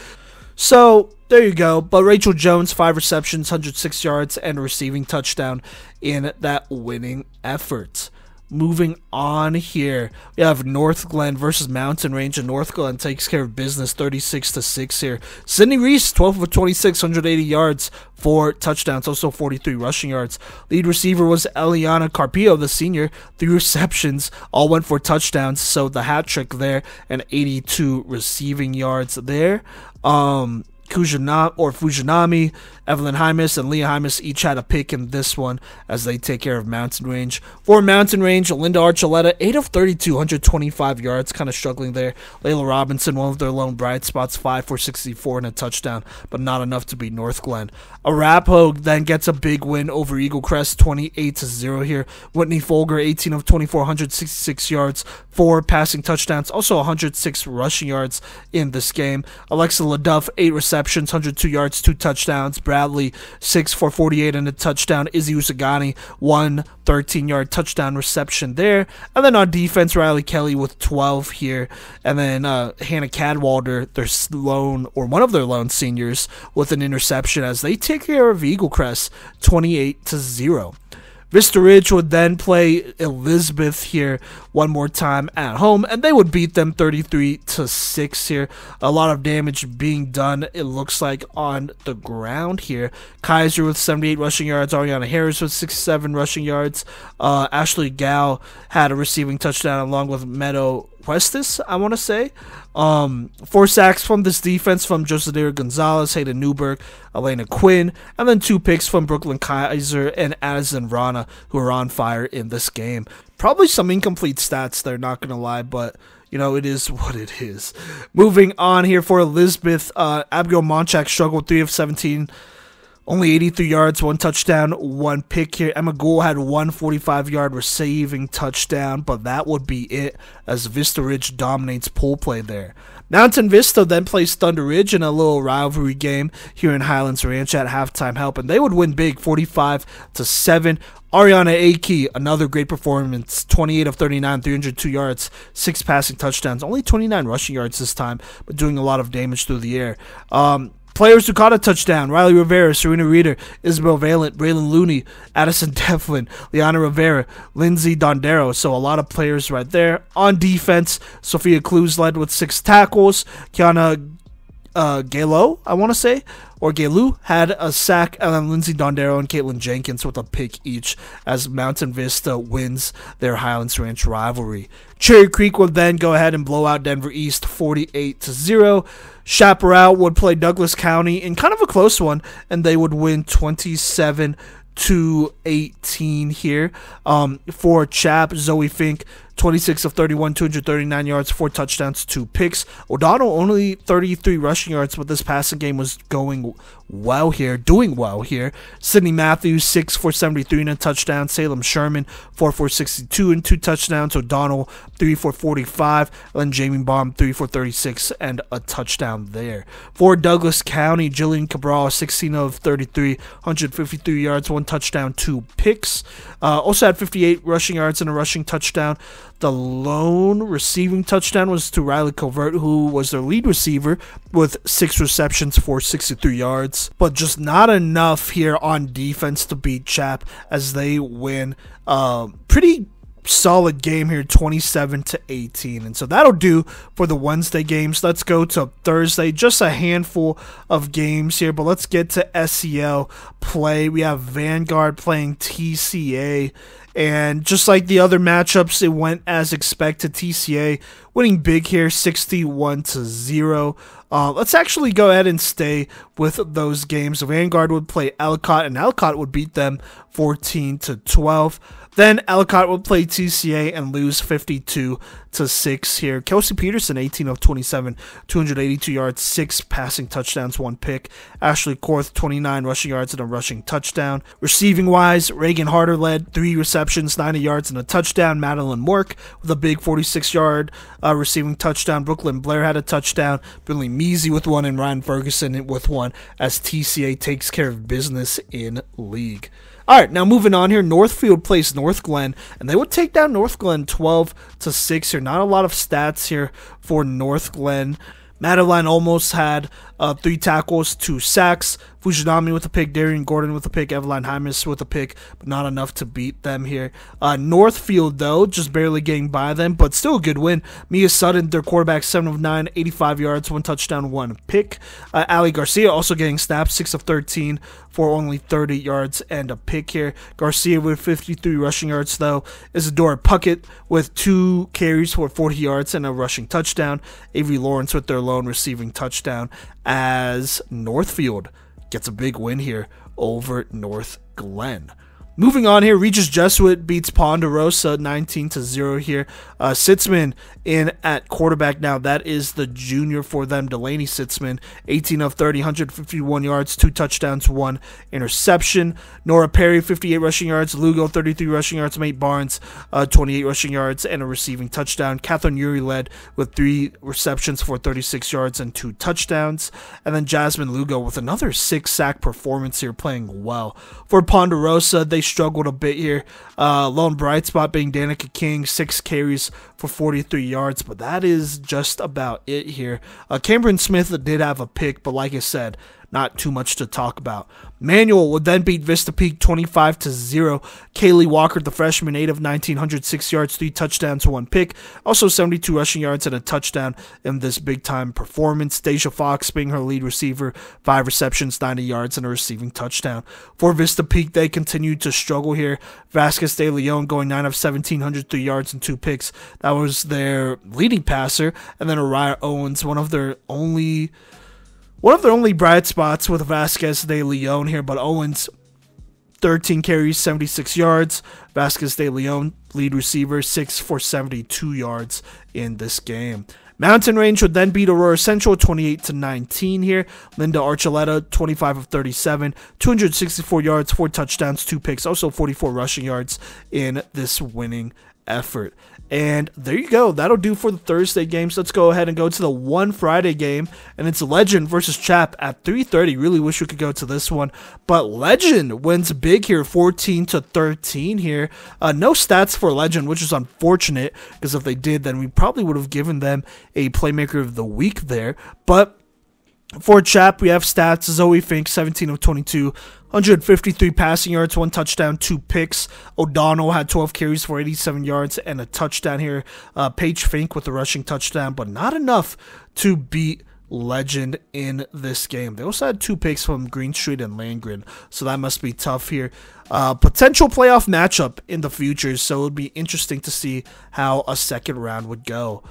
So there you go. But Rachel Jones, 5 receptions, 106 yards, and a receiving touchdown in that winning effort. Moving on here, we have North Glen versus Mountain Range, and North Glen takes care of business 36-6 here. Sydney Reese, 12 of 26, 180 yards, 4 touchdowns, also 43 rushing yards. Lead receiver was Eliana Carpio, the senior, 3 receptions, all went for touchdowns, so the hat trick there, and 82 receiving yards there. Fujinami, Evelyn Hymas, and Leah Hymas each had a pick in this one as they take care of Mountain Range. For Mountain Range, Linda Archuleta, 8 of 32, 125 yards, kind of struggling there. Layla Robinson, one of their lone bright spots, 5 for 64 and a touchdown, but not enough to beat North Glen. Arapahoe then gets a big win over Eagle Crest, 28-0 here. Whitney Folger, 18 of 24, 166 yards, 4 passing touchdowns, also 106 rushing yards in this game. Alexa LaDuff, 8 receptions, 102 yards, 2 touchdowns. Bradley, 6 for 48 and a touchdown. Izzy Usagani, 1 13-yard touchdown reception there. And then on defense, Riley Kelly with 12 here. And then Hannah Cadwalder, their lone, or one of their lone seniors, with an interception as they take care of Eagle Crest, 28-0. Vista Ridge would then play Elizabeth here one more time at home, and they would beat them 33-6 here. A lot of damage being done, it looks like, on the ground here. Kaiser with 78 rushing yards, Ariana Harris with 67 rushing yards. Ashley Gao had a receiving touchdown along with Meadow Huestis, I want to say. 4 sacks from this defense from Josadera Gonzalez, Hayden Newberg, Elena Quinn, and then 2 picks from Brooklyn Kaiser and Addison Rana, who are on fire in this game. Probably some incomplete stats there, not going to lie, but you know, it is what it is. Moving on here for Elizabeth, Abigail Monchak struggled 3 of 17. Only 83 yards, 1 touchdown, 1 pick here. Emma Gould had 1 45-yard receiving touchdown, but that would be it as Vista Ridge dominates pool play there. Mountain Vista then plays Thunder Ridge in a little rivalry game here in Highlands Ranch at halftime help, and they would win big, 45-7. Ariana Aki, another great performance, 28 of 39, 302 yards, 6 passing touchdowns, only 29 rushing yards this time, but doing a lot of damage through the air. Players who caught a touchdown: Riley Rivera, Serena Reeder, Isabel Valent, Braylon Looney, Addison Devlin, Liana Rivera, Lindsay Dondero. So a lot of players right there. On defense, Sophia Clues led with 6 tackles. Kiana Galo, I want to say, or Galu, had a sack, and then Lindsay Dondero and Caitlin Jenkins with a pick each as Mountain Vista wins their Highlands Ranch rivalry. Cherry Creek would then go ahead and blow out Denver East 48-0. Chaparral would play Douglas County in kind of a close one, and they would win 27-18 here. For Chap, Zoe Fink, 26 of 31, 239 yards, 4 touchdowns, 2 picks. O'Donnell only 33 rushing yards, but this passing game was doing well here. Sidney Matthews, 6 for 73 and a touchdown. Salem Sherman, 4 for 62 and 2 touchdowns. O'Donnell, 3 for 45. And then Jamie Baum, 3 for 36 and a touchdown there. For Douglas County, Jillian Cabral, 16 of 33, 153 yards, 1 touchdown, 2 picks. Also had 58 rushing yards and a rushing touchdown. The lone receiving touchdown was to Riley Covert, who was their lead receiver with 6 receptions for 63 yards. But just not enough here on defense to beat Chap as they win. Pretty solid game here, 27-18. And so that'll do for the Wednesday games. Let's go to Thursday. Just a handful of games here, but let's get to SEL play. We have Vanguard playing TCA. And just like the other matchups, it went as expected. TCA winning big here, 61-0. Let's actually go ahead and stay with those games. Vanguard would play Ellicott, and Ellicott would beat them 14-12. Then Ellicott would play TCA and lose 52-6 here. Kelsey Peterson, 18 of 27, 282 yards, 6 passing touchdowns, 1 pick. Ashley Korth, 29 rushing yards and a rushing touchdown. Receiving-wise, Reagan Harder led 3 receptions, 90 yards and a touchdown. Madeline Mork with a big 46-yard receiving touchdown. Brooklyn Blair had a touchdown. Billy Measy with 1 and Ryan Ferguson with 1 as TCA takes care of business in league. All right, now moving on here, Northfield plays North Glen, and they would take down North Glen 12-6 here. Not a lot of stats here for North Glen. Madeline almost had 3 tackles, 2 sacks. Fujinami with a pick, Darian Gordon with a pick, Eveline Hymas with a pick, but not enough to beat them here. Northfield, though, just barely getting by them, but still a good win. Mia Sutton, their quarterback, 7 of 9, 85 yards, 1 touchdown, 1 pick. Ali Garcia also getting snaps, 6 of 13 for only 30 yards and a pick here. Garcia with 53 rushing yards, though. Isadora Puckett with 2 carries for 40 yards and a rushing touchdown. Avery Lawrence with their lone receiving touchdown as Northfield gets a big win here over North Glen. Moving on here, Regis Jesuit beats Ponderosa 19-0 here. Sitzman in at quarterback now. That is the junior for them, Delaney Sitzman. 18 of 30, 151 yards, 2 touchdowns, 1 interception. Nora Perry, 58 rushing yards. Lugo, 33 rushing yards. Mate Barnes, 28 rushing yards and a receiving touchdown. Catherine Uri led with 3 receptions for 36 yards and 2 touchdowns. And then Jasmine Lugo with another 6-sack performance here, playing well. For Ponderosa, they struggled a bit here. Lone bright spot being Danica King, 6 carries for 43 yards, but that is just about it here. Cameron Smith did have a pick, but like I said, not too much to talk about. Manual would then beat Vista Peak 25-0. Kaylee Walker, the freshman, 8 of 19, 106 yards, 3 touchdowns, 1 pick. Also 72 rushing yards and a touchdown in this big-time performance. Deja Fox being her lead receiver, 5 receptions, 90 yards, and a receiving touchdown. For Vista Peak, they continue to struggle here. Vasquez de Leon going 9 of 17, 103 yards and 2 picks. That was their leading passer. And then Araya Owens, one of their only bright spots with Vasquez de Leon here, but Owens, 13 carries, 76 yards. Vasquez de Leon, lead receiver, 6 for 72 yards in this game. Mountain Range would then beat Aurora Central 28-19 here. Linda Archuleta, 25 of 37, 264 yards, 4 touchdowns, 2 picks, also 44 rushing yards in this winning effort. And there you go. That'll do for the Thursday games. Let's go ahead and go to the one Friday game, and it's Legend versus Chap at 3:30. Really wish we could go to this one, but Legend wins big here, 14-13 here. No stats for Legend, which is unfortunate, because if they did, then we probably would have given them a Playmaker of the Week there. But for Chap, we have stats. Zoe Fink, 17 of 22, 153 passing yards, 1 touchdown, 2 picks. O'Donnell had 12 carries for 87 yards and a touchdown here. Paige Fink with a rushing touchdown, but not enough to beat Legend in this game. They also had 2 picks from Greenstreet and Landgren, so that must be tough here. Potential playoff matchup in the future, so it would be interesting to see how a second round would go.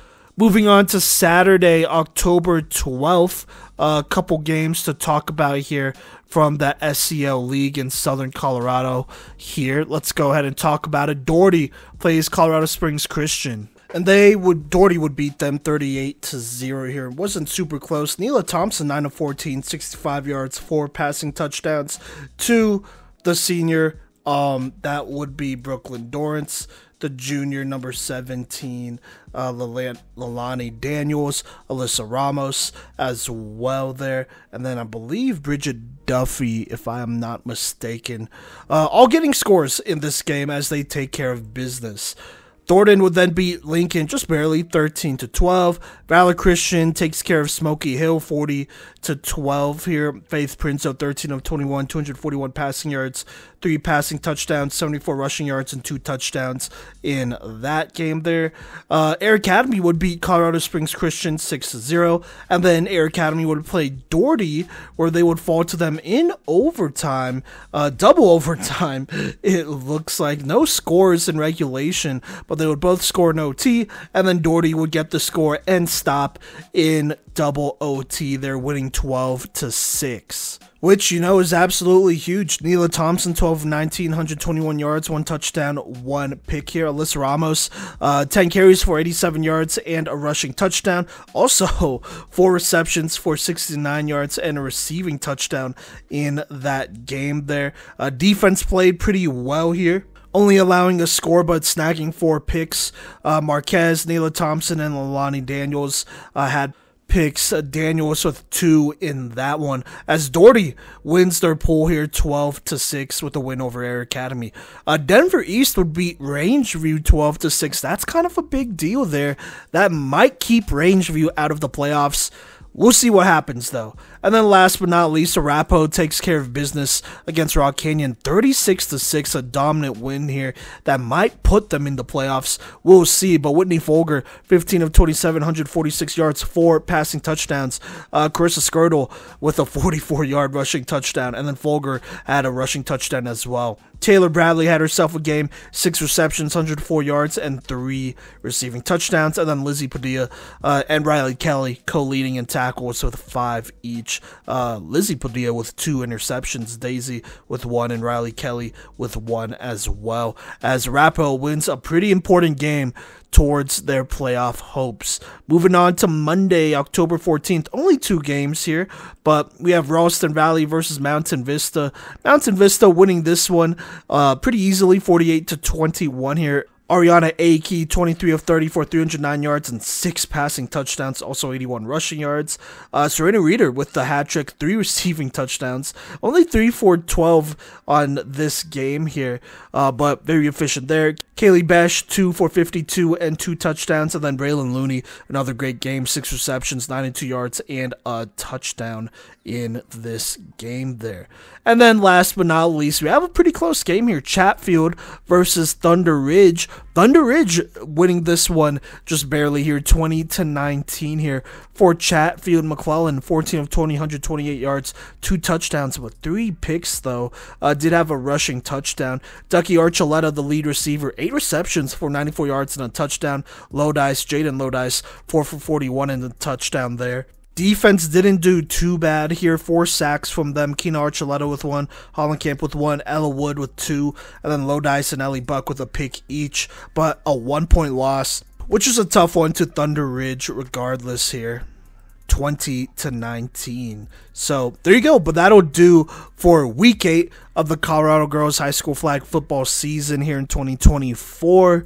Moving on to Saturday, October 12th, a couple games to talk about here from the SCL League in Southern Colorado here. Let's go ahead and talk about it. Doherty plays Colorado Springs Christian. And Doherty would beat them 38-0 here. It wasn't super close. Neela Thompson, 9 of 14, 65 yards, 4 passing touchdowns to the senior. That would be Brooklyn Dorrance. The junior, number 17, Leilani Daniels, Alyssa Ramos as well there. And then I believe Bridget Duffy, if I am not mistaken. All getting scores in this game as they take care of business. Thornton would then beat Lincoln just barely, 13-12. Valor Christian takes care of Smoky Hill, 40-12 here. Faith Princeau, 13 of 21, 241 passing yards, 3 passing touchdowns, 74 rushing yards, and 2 touchdowns in that game there. Air Academy would beat Colorado Springs Christian 6-0, and then Air Academy would play Doherty, where they would fall to them in overtime, double overtime. It looks like no scores in regulation, but they would both score in OT, and then Doherty would get the score and stop in double OT. They're winning 12-6. Which, is absolutely huge. Neela Thompson, 12 of 19, 121 yards, 1 touchdown, 1 pick here. Alyssa Ramos, 10 carries for 87 yards and a rushing touchdown. Also, 4 receptions for 69 yards and a receiving touchdown in that game there. Defense played pretty well here, only allowing a score but snagging 4 picks. Marquez, Neela Thompson, and Leilani Daniels had picks. Daniels with 2 in that one, as Doherty wins their pool here 12-6 with a win over Air Academy. Denver East would beat Rangeview 12-6. That's kind of a big deal there. That might keep Rangeview out of the playoffs. We'll see what happens, though. And then last but not least, Arapahoe takes care of business against Rock Canyon, 36-6, a dominant win here that might put them in the playoffs. We'll see. But Whitney Folger, 15 of 27, 146 yards, 4 passing touchdowns. Carissa Skirtle with a 44-yard rushing touchdown, and then Folger had a rushing touchdown as well. Taylor Bradley had herself a game, 6 receptions, 104 yards, and 3 receiving touchdowns. And then Lizzie Padilla and Riley Kelly co-leading in tackles with 5 each. Lizzie Padilla with 2 interceptions, Daisy with 1, and Riley Kelly with 1 as well. As Arapahoe wins a pretty important game towards their playoff hopes. Moving on to Monday, October 14th. Only 2 games here, but we have Ralston Valley versus Mountain Vista. Mountain Vista winning this one pretty easily, 48-21 here. Ariana Akey, 23 of 30 for 309 yards and 6 passing touchdowns, also 81 rushing yards. Serena Reeder with the hat trick, 3 receiving touchdowns, only 3 for 12 on this game here, but very efficient there. Kaylee Besh, 2 for 52 and 2 touchdowns, and then Braylon Looney, another great game, 6 receptions, 92 yards, and a touchdown in this game there. And then last but not least, we have a pretty close game here, Chatfield versus Thunder Ridge. Thunder Ridge winning this one just barely here, 20-19 here for Chatfield. McClellan, 14 of 20, 128 yards, 2 touchdowns, but 3 picks though. Did have a rushing touchdown. Ducky Archuleta, the lead receiver, 8 receptions for 94 yards and a touchdown. Jaden Lodice, 4 for 41 and a touchdown there. Defense didn't do too bad here. 4 sacks from them. Keena Archuleta with 1, Hollenkamp with 1, Ella Wood with 2, and then Lodice and Ellie Buck with a pick each. But a 1-point loss, which is a tough one to Thunder Ridge regardless here. 20-19. So there you go. But that'll do for week 8 of the Colorado Girls High School Flag Football season here in 2024.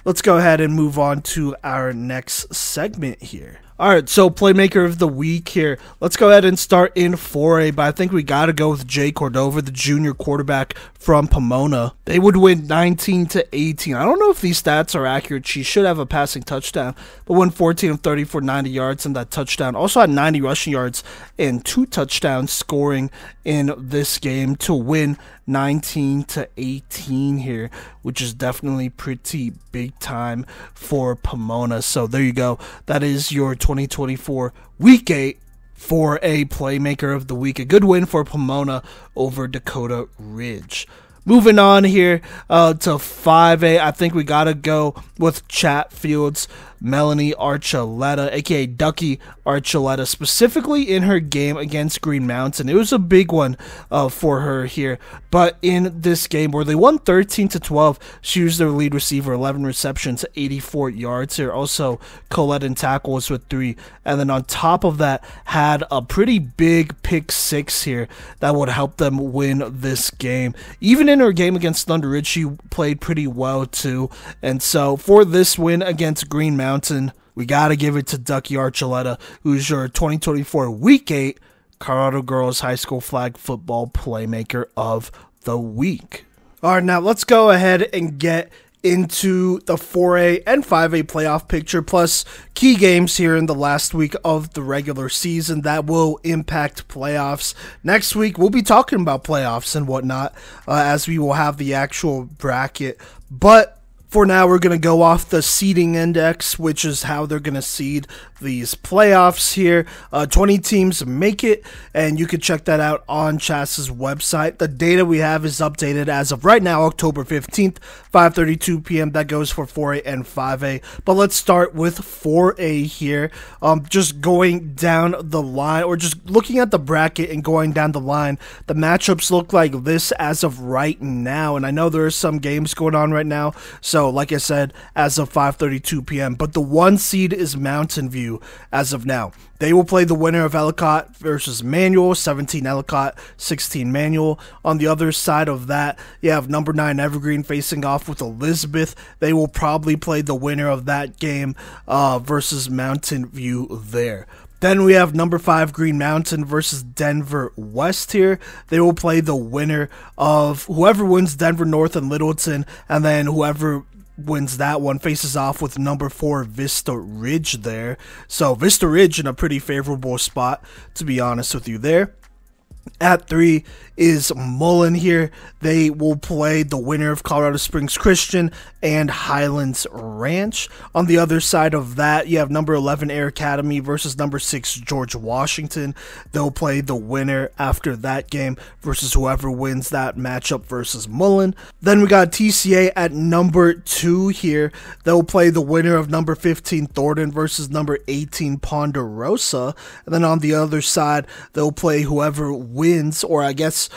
Let's go ahead and move on to our next segment here. Alright, so Playmaker of the Week here. Let's go ahead and start in 4A, but I think we got to go with Jay Cordova, the junior quarterback from Pomona. They would win 19-18. I don't know if these stats are accurate. She should have a passing touchdown, but won 14 of 30 for 90 yards and that touchdown. Also had 90 rushing yards and 2 touchdowns scoring in this game to win 19-18 here, which is definitely pretty big time for Pomona. So there you go. That is your 2024 Week 8 for a Playmaker of the Week. A good win for Pomona over Dakota Ridge. Moving on here to 5A, I think we got to go with Chatfield's Melanie Archuleta, aka Ducky Archuleta, specifically in her game against Green Mountain. It was a big one for her here, but in this game where they won 13-12, she was their lead receiver, 11 receptions, 84 yards here. Also, Colette in tackles with 3, and then on top of that, had a pretty big pick 6 here that would help them win this game. Even in her game against Thunder Ridge, she played pretty well too, and so for this win against Green Mountain, we gotta give it to Ducky Archuleta, who's your 2024 Week 8 Colorado Girls High School Flag Football Playmaker of the Week. Alright, now let's go ahead and get into the 4A and 5A playoff picture, plus key games here in the last week of the regular season that will impact playoffs. Next week, we'll be talking about playoffs and whatnot, as we will have the actual bracket, but for now, we're going to go off the seeding index, which is how they're going to seed these playoffs here. 20 teams make it, and you can check that out on Chas's website. The data we have is updated as of right now, October 15th, 5:32 p.m. That goes for 4A and 5A. But let's start with 4A here. Just going down the line, or just looking at the bracket and going down the line, the matchups look like this as of right now. And I know there are some games going on right now, so like I said, as of 5:32 p.m. But the 1 seed is Mountain View as of now. They will play the winner of Ellicott versus Manual, 17 Ellicott, 16 Manual. On the other side of that, you have number 9 Evergreen facing off with Elizabeth. They will probably play the winner of that game versus Mountain View there. Then we have number 5 Green Mountain versus Denver West here. They will play the winner of whoever wins Denver North and Littleton, and then whoever wins that one faces off with number 4 Vista Ridge there. So Vista Ridge in a pretty favorable spot, to be honest with you there. At 3 is Mullen here. They will play the winner of Colorado Springs Christian and Highlands Ranch. On the other side of that, you have number 11 Air Academy versus number 6 George Washington. They'll play the winner after that game versus whoever wins that matchup versus Mullen. Then we got TCA at number 2 here. They'll play the winner of number 15 Thornton versus number 18 Ponderosa. And then on the other side, they'll play whoever wins, or I guess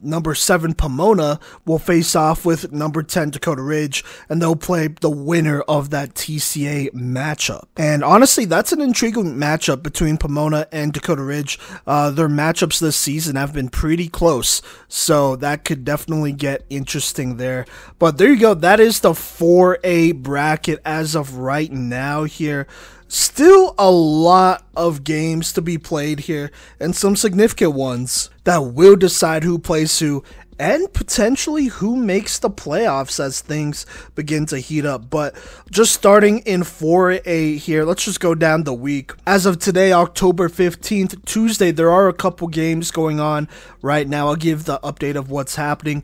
number 7 Pomona will face off with number 10 Dakota Ridge, and they'll play the winner of that TCA matchup. And honestly, that's an intriguing matchup between Pomona and Dakota Ridge. Their matchups this season have been pretty close, so that could definitely get interesting there. But there you go, that is the 4A bracket as of right now here. Still a lot of games to be played here, and some significant ones that will decide who plays who and potentially who makes the playoffs as things begin to heat up. But just starting in 4A here, let's just go down the week. As of today, October 15th, Tuesday, there are a couple games going on right now. I'll give the update of what's happening.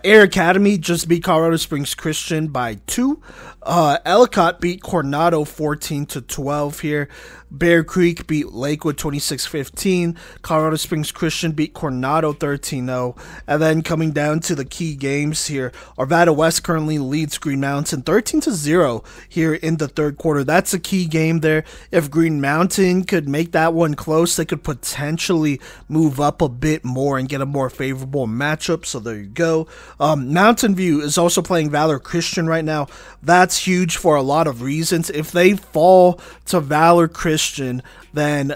Air Academy just beat Colorado Springs Christian by 2. Ellicott beat Coronado 14-12 here. Bear Creek beat Lakewood 26-15. Colorado Springs Christian beat Coronado 13-0. And then coming down to the key games here, Arvada West currently leads Green Mountain 13-0 here in the third quarter. That's a key game there. If Green Mountain could make that one close, they could potentially move up a bit more and get a more favorable matchup. So there you go. Mountain View is also playing Valor Christian right now. That's huge for a lot of reasons. If they fall to Valor Christian, then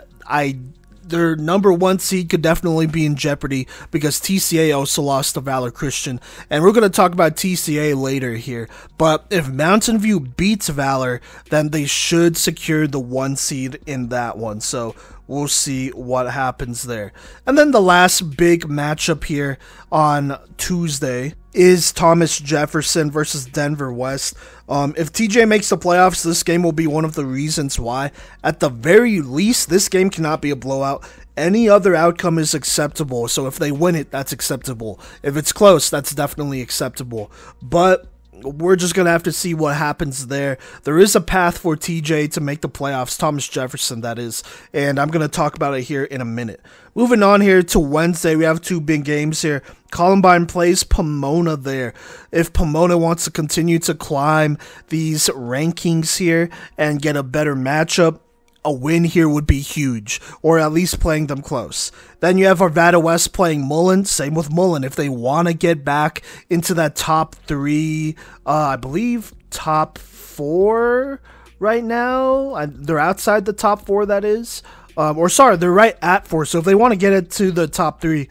their number 1 seed could definitely be in jeopardy, because TCA also lost to Valor Christian, and we're going to talk about TCA later here. But if Mountain View beats Valor, then they should secure the 1 seed in that one. So we'll see what happens there. And then the last big matchup here on Tuesday is Thomas Jefferson versus Denver West. If TJ makes the playoffs, this game will be one of the reasons why. At the very least, this game cannot be a blowout. Any other outcome is acceptable. So if they win it, that's acceptable. If it's close, that's definitely acceptable. But we're just going to have to see what happens there. There is a path for TJ to make the playoffs, Thomas Jefferson, that is, and I'm going to talk about it here in a minute. Moving on here to Wednesday, we have two big games here. Columbine plays Pomona there. If Pomona wants to continue to climb these rankings here and get a better matchup, a win here would be huge, or at least playing them close. Then you have Arvada West playing Mullen. Same with Mullen. If they want to get back into that top 3, I believe top 4 right now. They're outside the top 4, that is. They're right at 4. So if they want to get it to the top 3,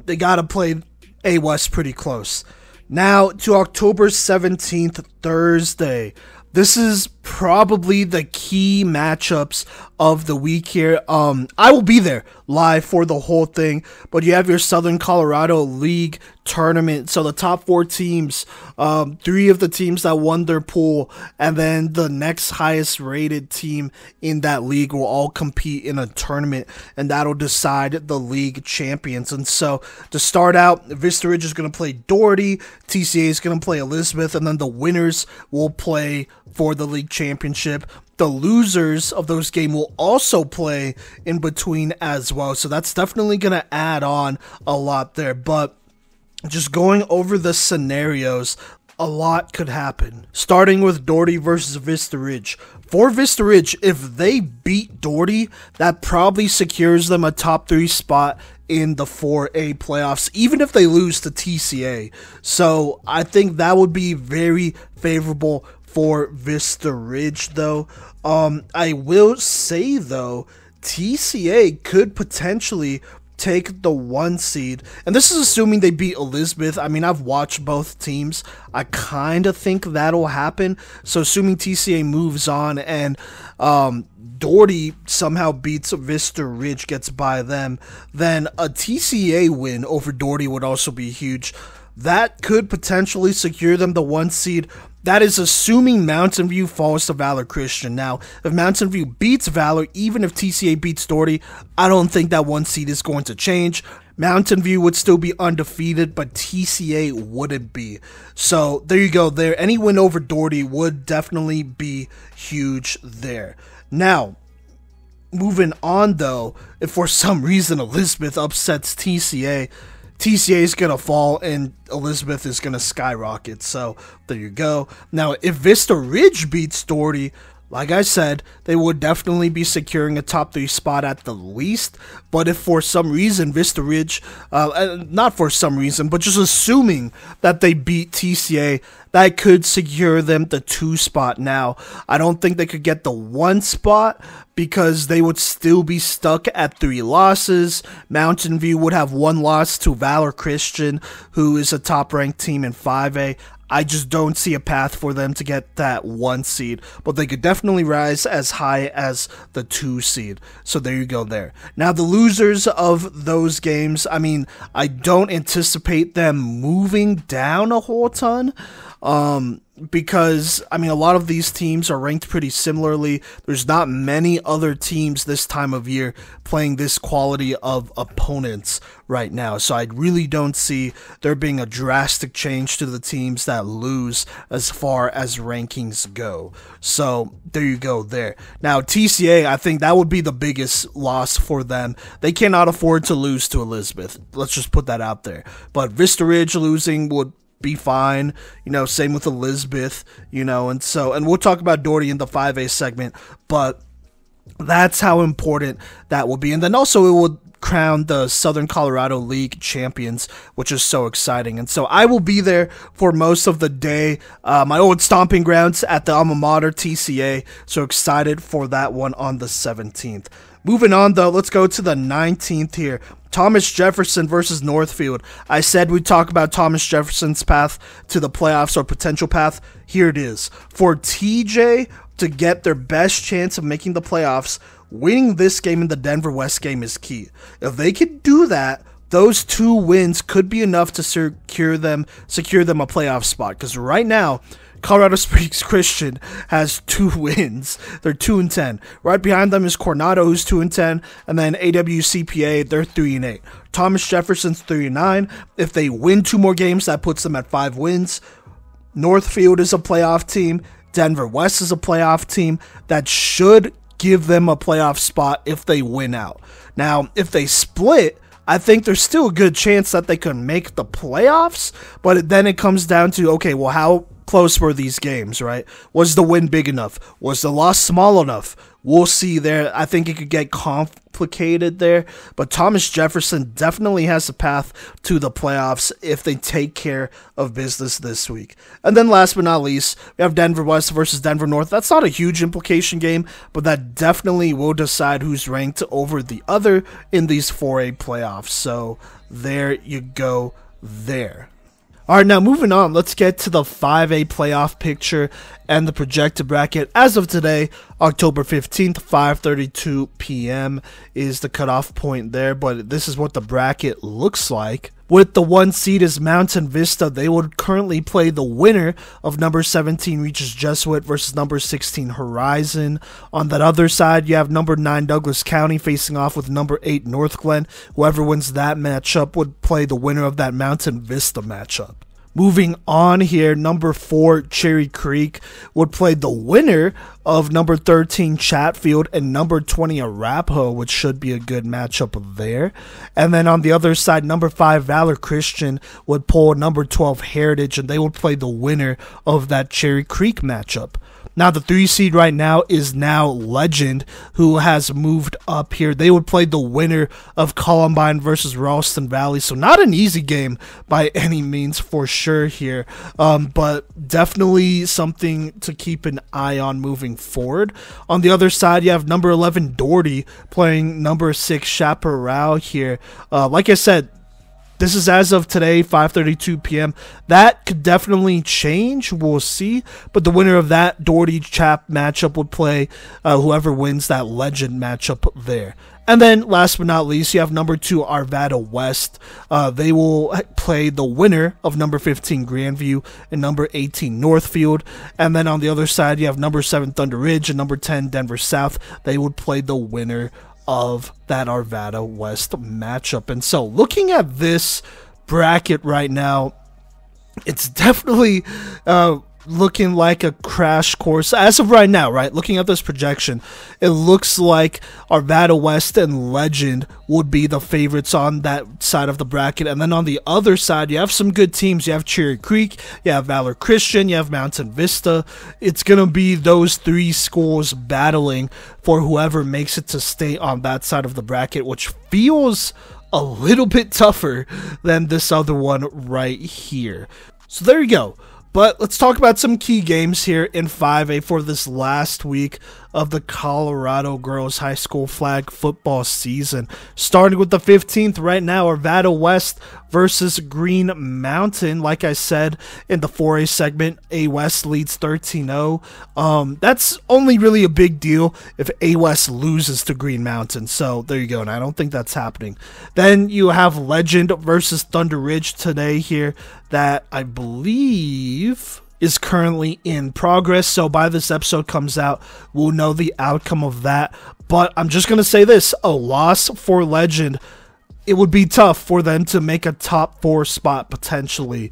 they got to play A West pretty close. Now to October 17th, Thursday. This is probably the key matchups of the week here. I will be there live for the whole thing, but you have your Southern Colorado League tournament. So the top 4 teams, 3 of the teams that won their pool, and then the next highest rated team in that league will all compete in a tournament, and that'll decide the league champions. And so to start out, Vista Ridge is going to play Doherty, TCA is going to play Elizabeth, and then the winners will play for the league championship. The losers of those games will also play in between as well. So that's definitely going to add on a lot there. But just going over the scenarios, a lot could happen. Starting with Doherty versus Vista Ridge. For Vista Ridge, if they beat Doherty, that probably secures them a top 3 spot in the 4A playoffs, even if they lose to TCA. So I think that would be very favorable for Vista Ridge, though. I will say, though, TCA could potentially take the 1 seed, and this is assuming they beat Elizabeth. I mean, I've watched both teams. I kind of think that'll happen. So assuming TCA moves on and Doherty somehow beats Vista Ridge, gets by them, then a TCA win over Doherty would also be huge. That could potentially secure them the 1 seed. That is assuming Mountain View falls to Valor Christian. Now, if Mountain View beats Valor, even if TCA beats Doherty, I don't think that 1 seed is going to change. Mountain View would still be undefeated, but TCA wouldn't be. So there you go there. Any win over Doherty would definitely be huge there. Now, moving on though, if for some reason Elizabeth upsets TCA, TCA is going to fall and Elizabeth is going to skyrocket. So there you go. Now, if Vista Ridge beats Doherty, like I said, they would definitely be securing a top 3 spot at the least. But if for some reason Vista Ridge, not for some reason, but just assuming that they beat TCA, that could secure them the 2 spot. Now, I don't think they could get the 1 spot because they would still be stuck at 3 losses. Mountain View would have 1 loss to Valor Christian, who is a top-ranked team in 5A. I just don't see a path for them to get that 1 seed, but they could definitely rise as high as the 2 seed. So there you go there. Now, the losers of those games, I mean, I don't anticipate them moving down a whole ton. Because, I mean, a lot of these teams are ranked pretty similarly. There's not many other teams this time of year playing this quality of opponents right now. So I really don't see there being a drastic change to the teams that lose as far as rankings go. So there you go there. Now, TCA, I think that would be the biggest loss for them. They cannot afford to lose to Elizabeth. Let's just put that out there. But Vista Ridge losing would be fine, same with Elizabeth, and we'll talk about Doherty in the 5A segment, but that's how important that will be. And then also it would crown the Southern Colorado League champions, which is so exciting. And so I will be there for most of the day, my old stomping grounds at the alma mater, TCA, so excited for that one on the 17th. Moving on, though, let's go to the 19th here. Thomas Jefferson versus Northfield. I said we'd talk about Thomas Jefferson's path to the playoffs or potential path. Here it is. For TJ to get their best chance of making the playoffs, winning this game in the Denver West game is key. If they could do that, those 2 wins could be enough to secure them a playoff spot. Because right now, Colorado Springs Christian has 2 wins. They're 2-10. Right behind them is Coronado, who's 2-10, and then AWCPA, they're 3-8. Thomas Jefferson's 3-9. If they win 2 more games, that puts them at 5 wins. Northfield is a playoff team. Denver West is a playoff team that should give them a playoff spot if they win out. Now, if they split, I think there's still a good chance that they could make the playoffs, but then it comes down to, okay, well, how close were these games, right? Was the win big enough? Was the loss small enough? We'll see there. I think it could get complicated there, but Thomas Jefferson definitely has a path to the playoffs if they take care of business this week. And then last but not least, we have Denver West versus Denver North. That's not a huge implication game, but that definitely will decide who's ranked over the other in these 4A playoffs. So there you go there. All right, now moving on, let's get to the 5A playoff picture and the projected bracket. As of today, October 15th, 5:32 p.m. is the cutoff point there, but this is what the bracket looks like. With the 1 seed is Mountain Vista. They would currently play the winner of number 17 Regis Jesuit versus number 16 Horizon. On that other side, you have number 9 Douglas County facing off with number 8 North Glen. Whoever wins that matchup would play the winner of that Mountain Vista matchup. Moving on here, number 4 Cherry Creek would play the winner of number 13 Chatfield and number 20 Arapahoe, which should be a good matchup there. And then on the other side, number 5 Valor Christian would pull number 12 Heritage, and they would play the winner of that Cherry Creek matchup. Now, the 3 seed right now is now Legend, who has moved up here. They would play the winner of Columbine versus Ralston Valley. So not an easy game by any means for sure here, but definitely something to keep an eye on moving forward. On the other side, you have number 11 Doherty playing number 6 Chaparral here. Like I said, this is as of today, 5:32 p.m. That could definitely change. We'll see. But the winner of that Doherty Chap matchup would play whoever wins that Legend matchup there. And then, last but not least, you have number 2 Arvada West. They will play the winner of number 15 Grandview and number 18 Northfield. And then on the other side, you have number 7 Thunder Ridge and number 10 Denver South. They would play the winner of that Arvada West matchup. And so looking at this bracket right now, it's definitely looking like a crash course as of right now, right? Looking at this projection, it looks like Arvada West and Legend would be the favorites on that side of the bracket. And then on the other side, you have some good teams. You have Cherry Creek, you have Valor Christian, you have Mountain Vista. It's going to be those 3 schools battling for whoever makes it to stay on that side of the bracket, which feels a little bit tougher than this other one right here. So there you go. But let's talk about some key games here in 5A for this last week of the Colorado Girls High School flag football season. Starting with the 15th right now, Arvada West versus Green Mountain. Like I said in the 4A segment, A West leads 13-0. That's only really a big deal if A West loses to Green Mountain. So there you go, and I don't think that's happening. Then you have Legend versus Thunder Ridge today here that I believe is currently in progress. So by this episode comes out, we'll know the outcome of that. But I'm just going to say this, a loss for Legend, it would be tough for them to make a top 4 spot potentially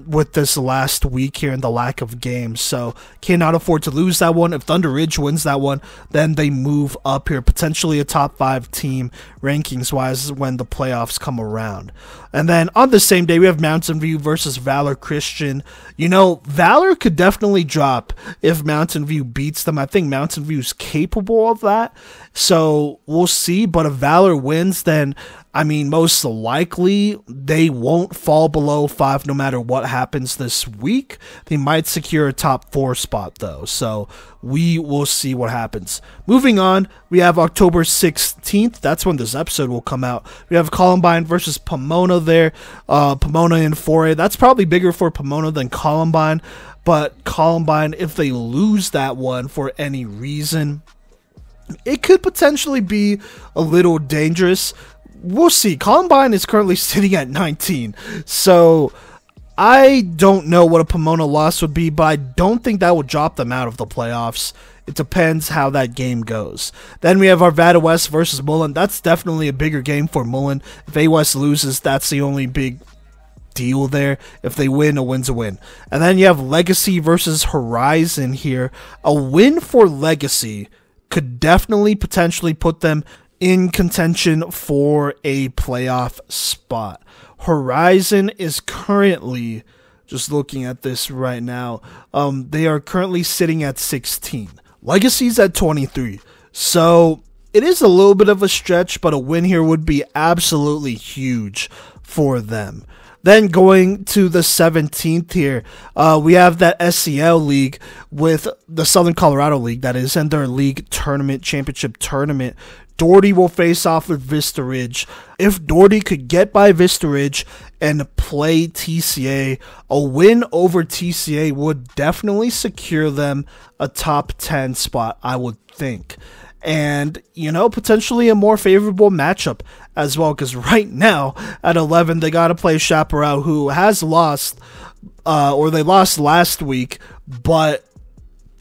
with this last week here and the lack of games. So cannot afford to lose that one. If Thunder Ridge wins that one, then they move up here, potentially a top 5 team rankings wise when the playoffs come around. And then on the same day, we have Mountain View versus Valor Christian. You know, Valor could definitely drop if Mountain View beats them. I think Mountain View is capable of that. So we'll see. But if Valor wins, then I mean, most likely they won't fall below 5 no matter what happens this week. They might secure a top 4 spot though, so we will see what happens. Moving on, we have October 16th. That's when this episode will come out. We have Columbine versus Pomona there. Pomona in 4A. That's probably bigger for Pomona than Columbine, but Columbine, if they lose that one for any reason, it could potentially be a little dangerous. We'll see. Columbine is currently sitting at 19, so I don't know what a Pomona loss would be, but I don't think that would drop them out of the playoffs. It depends how that game goes. Then we have Arvada West versus Mullen. That's definitely a bigger game for Mullen. If A West loses, that's the only big deal there. If they win, a win's a win. And then you have Legacy versus Horizon here. A win for Legacy could definitely potentially put them in contention for a playoff spot. Horizon is currently, just looking at this right now, they are currently sitting at 16. Legacy's at 23. So it is a little bit of a stretch, but a win here would be absolutely huge for them. Then going to the 17th here, we have that SCL League with the Southern Colorado League, that is, and their league tournament, championship tournament. Doherty will face off with Vista Ridge. If Doherty could get by Vista Ridge and play TCA, a win over TCA would definitely secure them a top 10 spot, I would think. And, you know, potentially a more favorable matchup as well, because right now at 11 they got to play Chaparral, who has lost, or they lost last week, but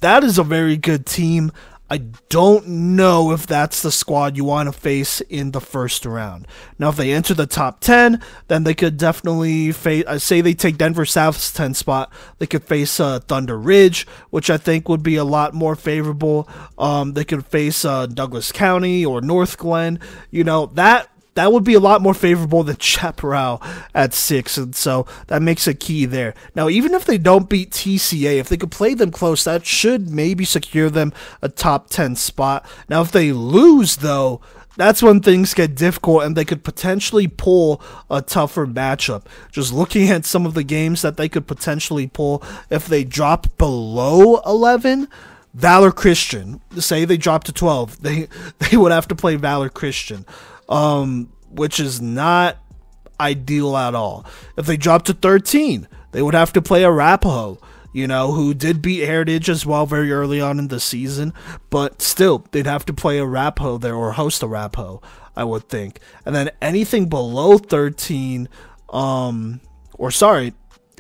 that is a very good team. I don't know if that's the squad you want to face in the first round. Now, if they enter the top 10, then they could definitely face, say they take Denver South's 10 spot, they could face Thunder Ridge, which I think would be a lot more favorable. They could face Douglas County or North Glen. You know, that would be a lot more favorable than Chaparral at 6, and so that makes a key there. Now, even if they don't beat TCA, if they could play them close, that should maybe secure them a top 10 spot. Now, if they lose, though, that's when things get difficult, and they could potentially pull a tougher matchup. Just looking at some of the games that they could potentially pull, if they drop below 11, Valor Christian, say they drop to 12, they would have to play Valor Christian. Which is not ideal at all. If they drop to 13, they would have to play Arapahoe, you know, who did beat Heritage as well very early on in the season, but still, they'd have to play Arapahoe there, or host Arapahoe, I would think. And then anything below 13,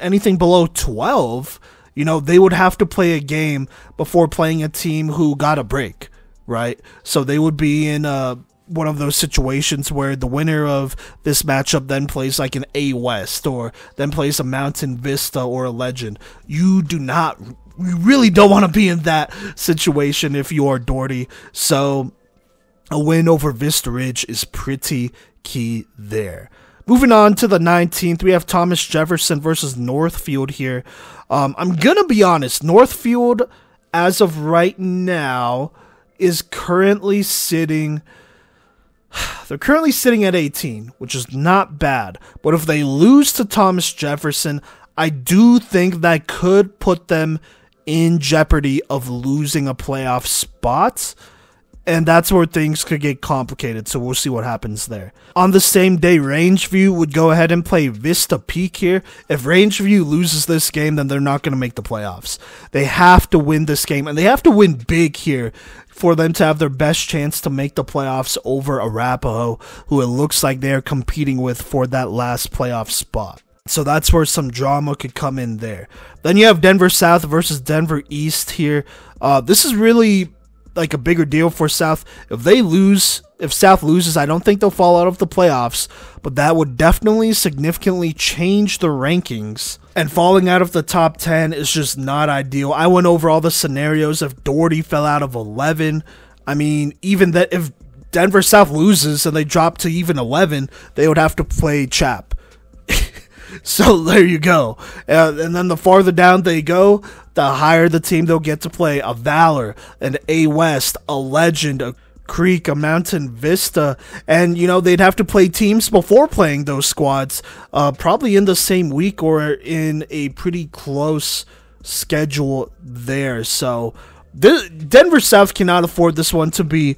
anything below 12, you know, they would have to play a game before playing a team who got a break, right? So they would be in one of those situations where the winner of this matchup then plays like an A West, or then plays a Mountain Vista or a Legend. You really don't want to be in that situation if you are Doherty. So a win over Vista Ridge is pretty key there. Moving on to the 19th, we have Thomas Jefferson versus Northfield here. I'm gonna be honest, Northfield, as of right now, is currently sitting... They're currently sitting at 18, which is not bad. But if they lose to Thomas Jefferson, I do think that could put them in jeopardy of losing a playoff spot. And that's where things could get complicated, so we'll see what happens there. On the same day, Rangeview would go ahead and play Vista Peak here. If Rangeview loses this game, then they're not going to make the playoffs. They have to win this game, and they have to win big here for them to have their best chance to make the playoffs over Arapahoe, who it looks like they're competing with for that last playoff spot. So that's where some drama could come in there. Then you have Denver South versus Denver East here. This is really like a bigger deal for South. If South loses, I don't think they'll fall out of the playoffs, but that would definitely significantly change the rankings. And falling out of the top 10 is just not ideal. I went over all the scenarios if Doherty fell out of 11. I mean, even that if Denver South loses and they drop to even 11, they would have to play Chap. So there you go. And then the farther down they go, the higher the team they'll get to play. A Valor, an A West, a Legend, a Creek, a Mountain Vista. And, you know, they'd have to play teams before playing those squads, probably in the same week or in a pretty close schedule there. So Denver South cannot afford this one to be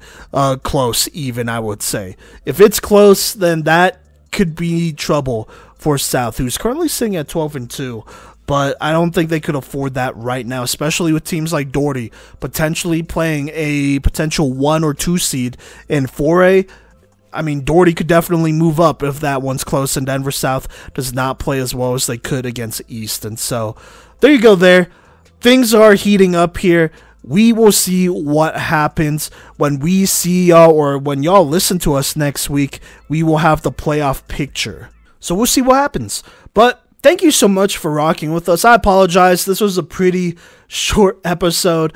close even, I would say. If it's close, then that could be trouble for South, who's currently sitting at 12-2, but I don't think they could afford that right now, especially with teams like Doherty potentially playing a potential 1 or 2 seed in 4A. I mean, Doherty could definitely move up if that one's close, and Denver South does not play as well as they could against East. And so there you go there. Things are heating up here. We will see what happens when we see y'all, or when y'all listen to us next week. We will have the playoff picture. So we'll see what happens. But thank you so much for rocking with us. I apologize. This was a pretty short episode.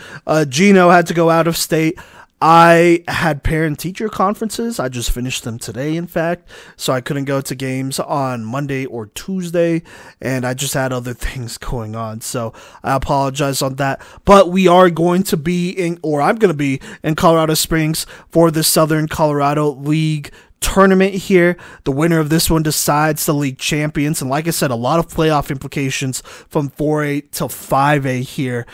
Gino had to go out of state. I had parent-teacher conferences. I just finished them today, in fact, so I couldn't go to games on Monday or Tuesday, and I just had other things going on, so I apologize on that. But we are going to be I'm going to be in Colorado Springs for the Southern Colorado League tournament here. The winner of this one decides the league champions, and like I said, a lot of playoff implications from 4A to 5A here,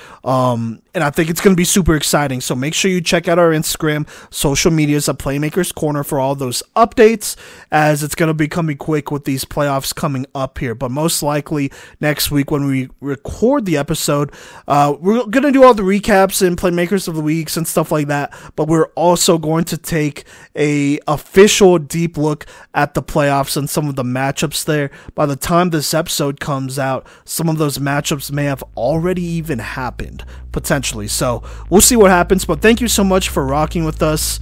and I think it's going to be super exciting. So make sure you check out our Instagram, social medias at Playmakers Corner for all those updates, as it's going to be coming quick with these playoffs coming up here. But most likely next week when we record the episode, we're going to do all the recaps and Playmakers of the Weeks and stuff like that, but we're also going to take a official deep look at the playoffs and some of the matchups there. By the time this episode comes out, some of those matchups may have already even happened, potentially. So we'll see what happens, but thank you so much for rocking with us.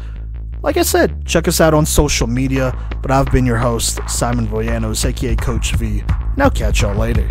Like I said, check us out on social media, but I've been your host, Simon Voyanos, aka Coach V. Now catch y'all later.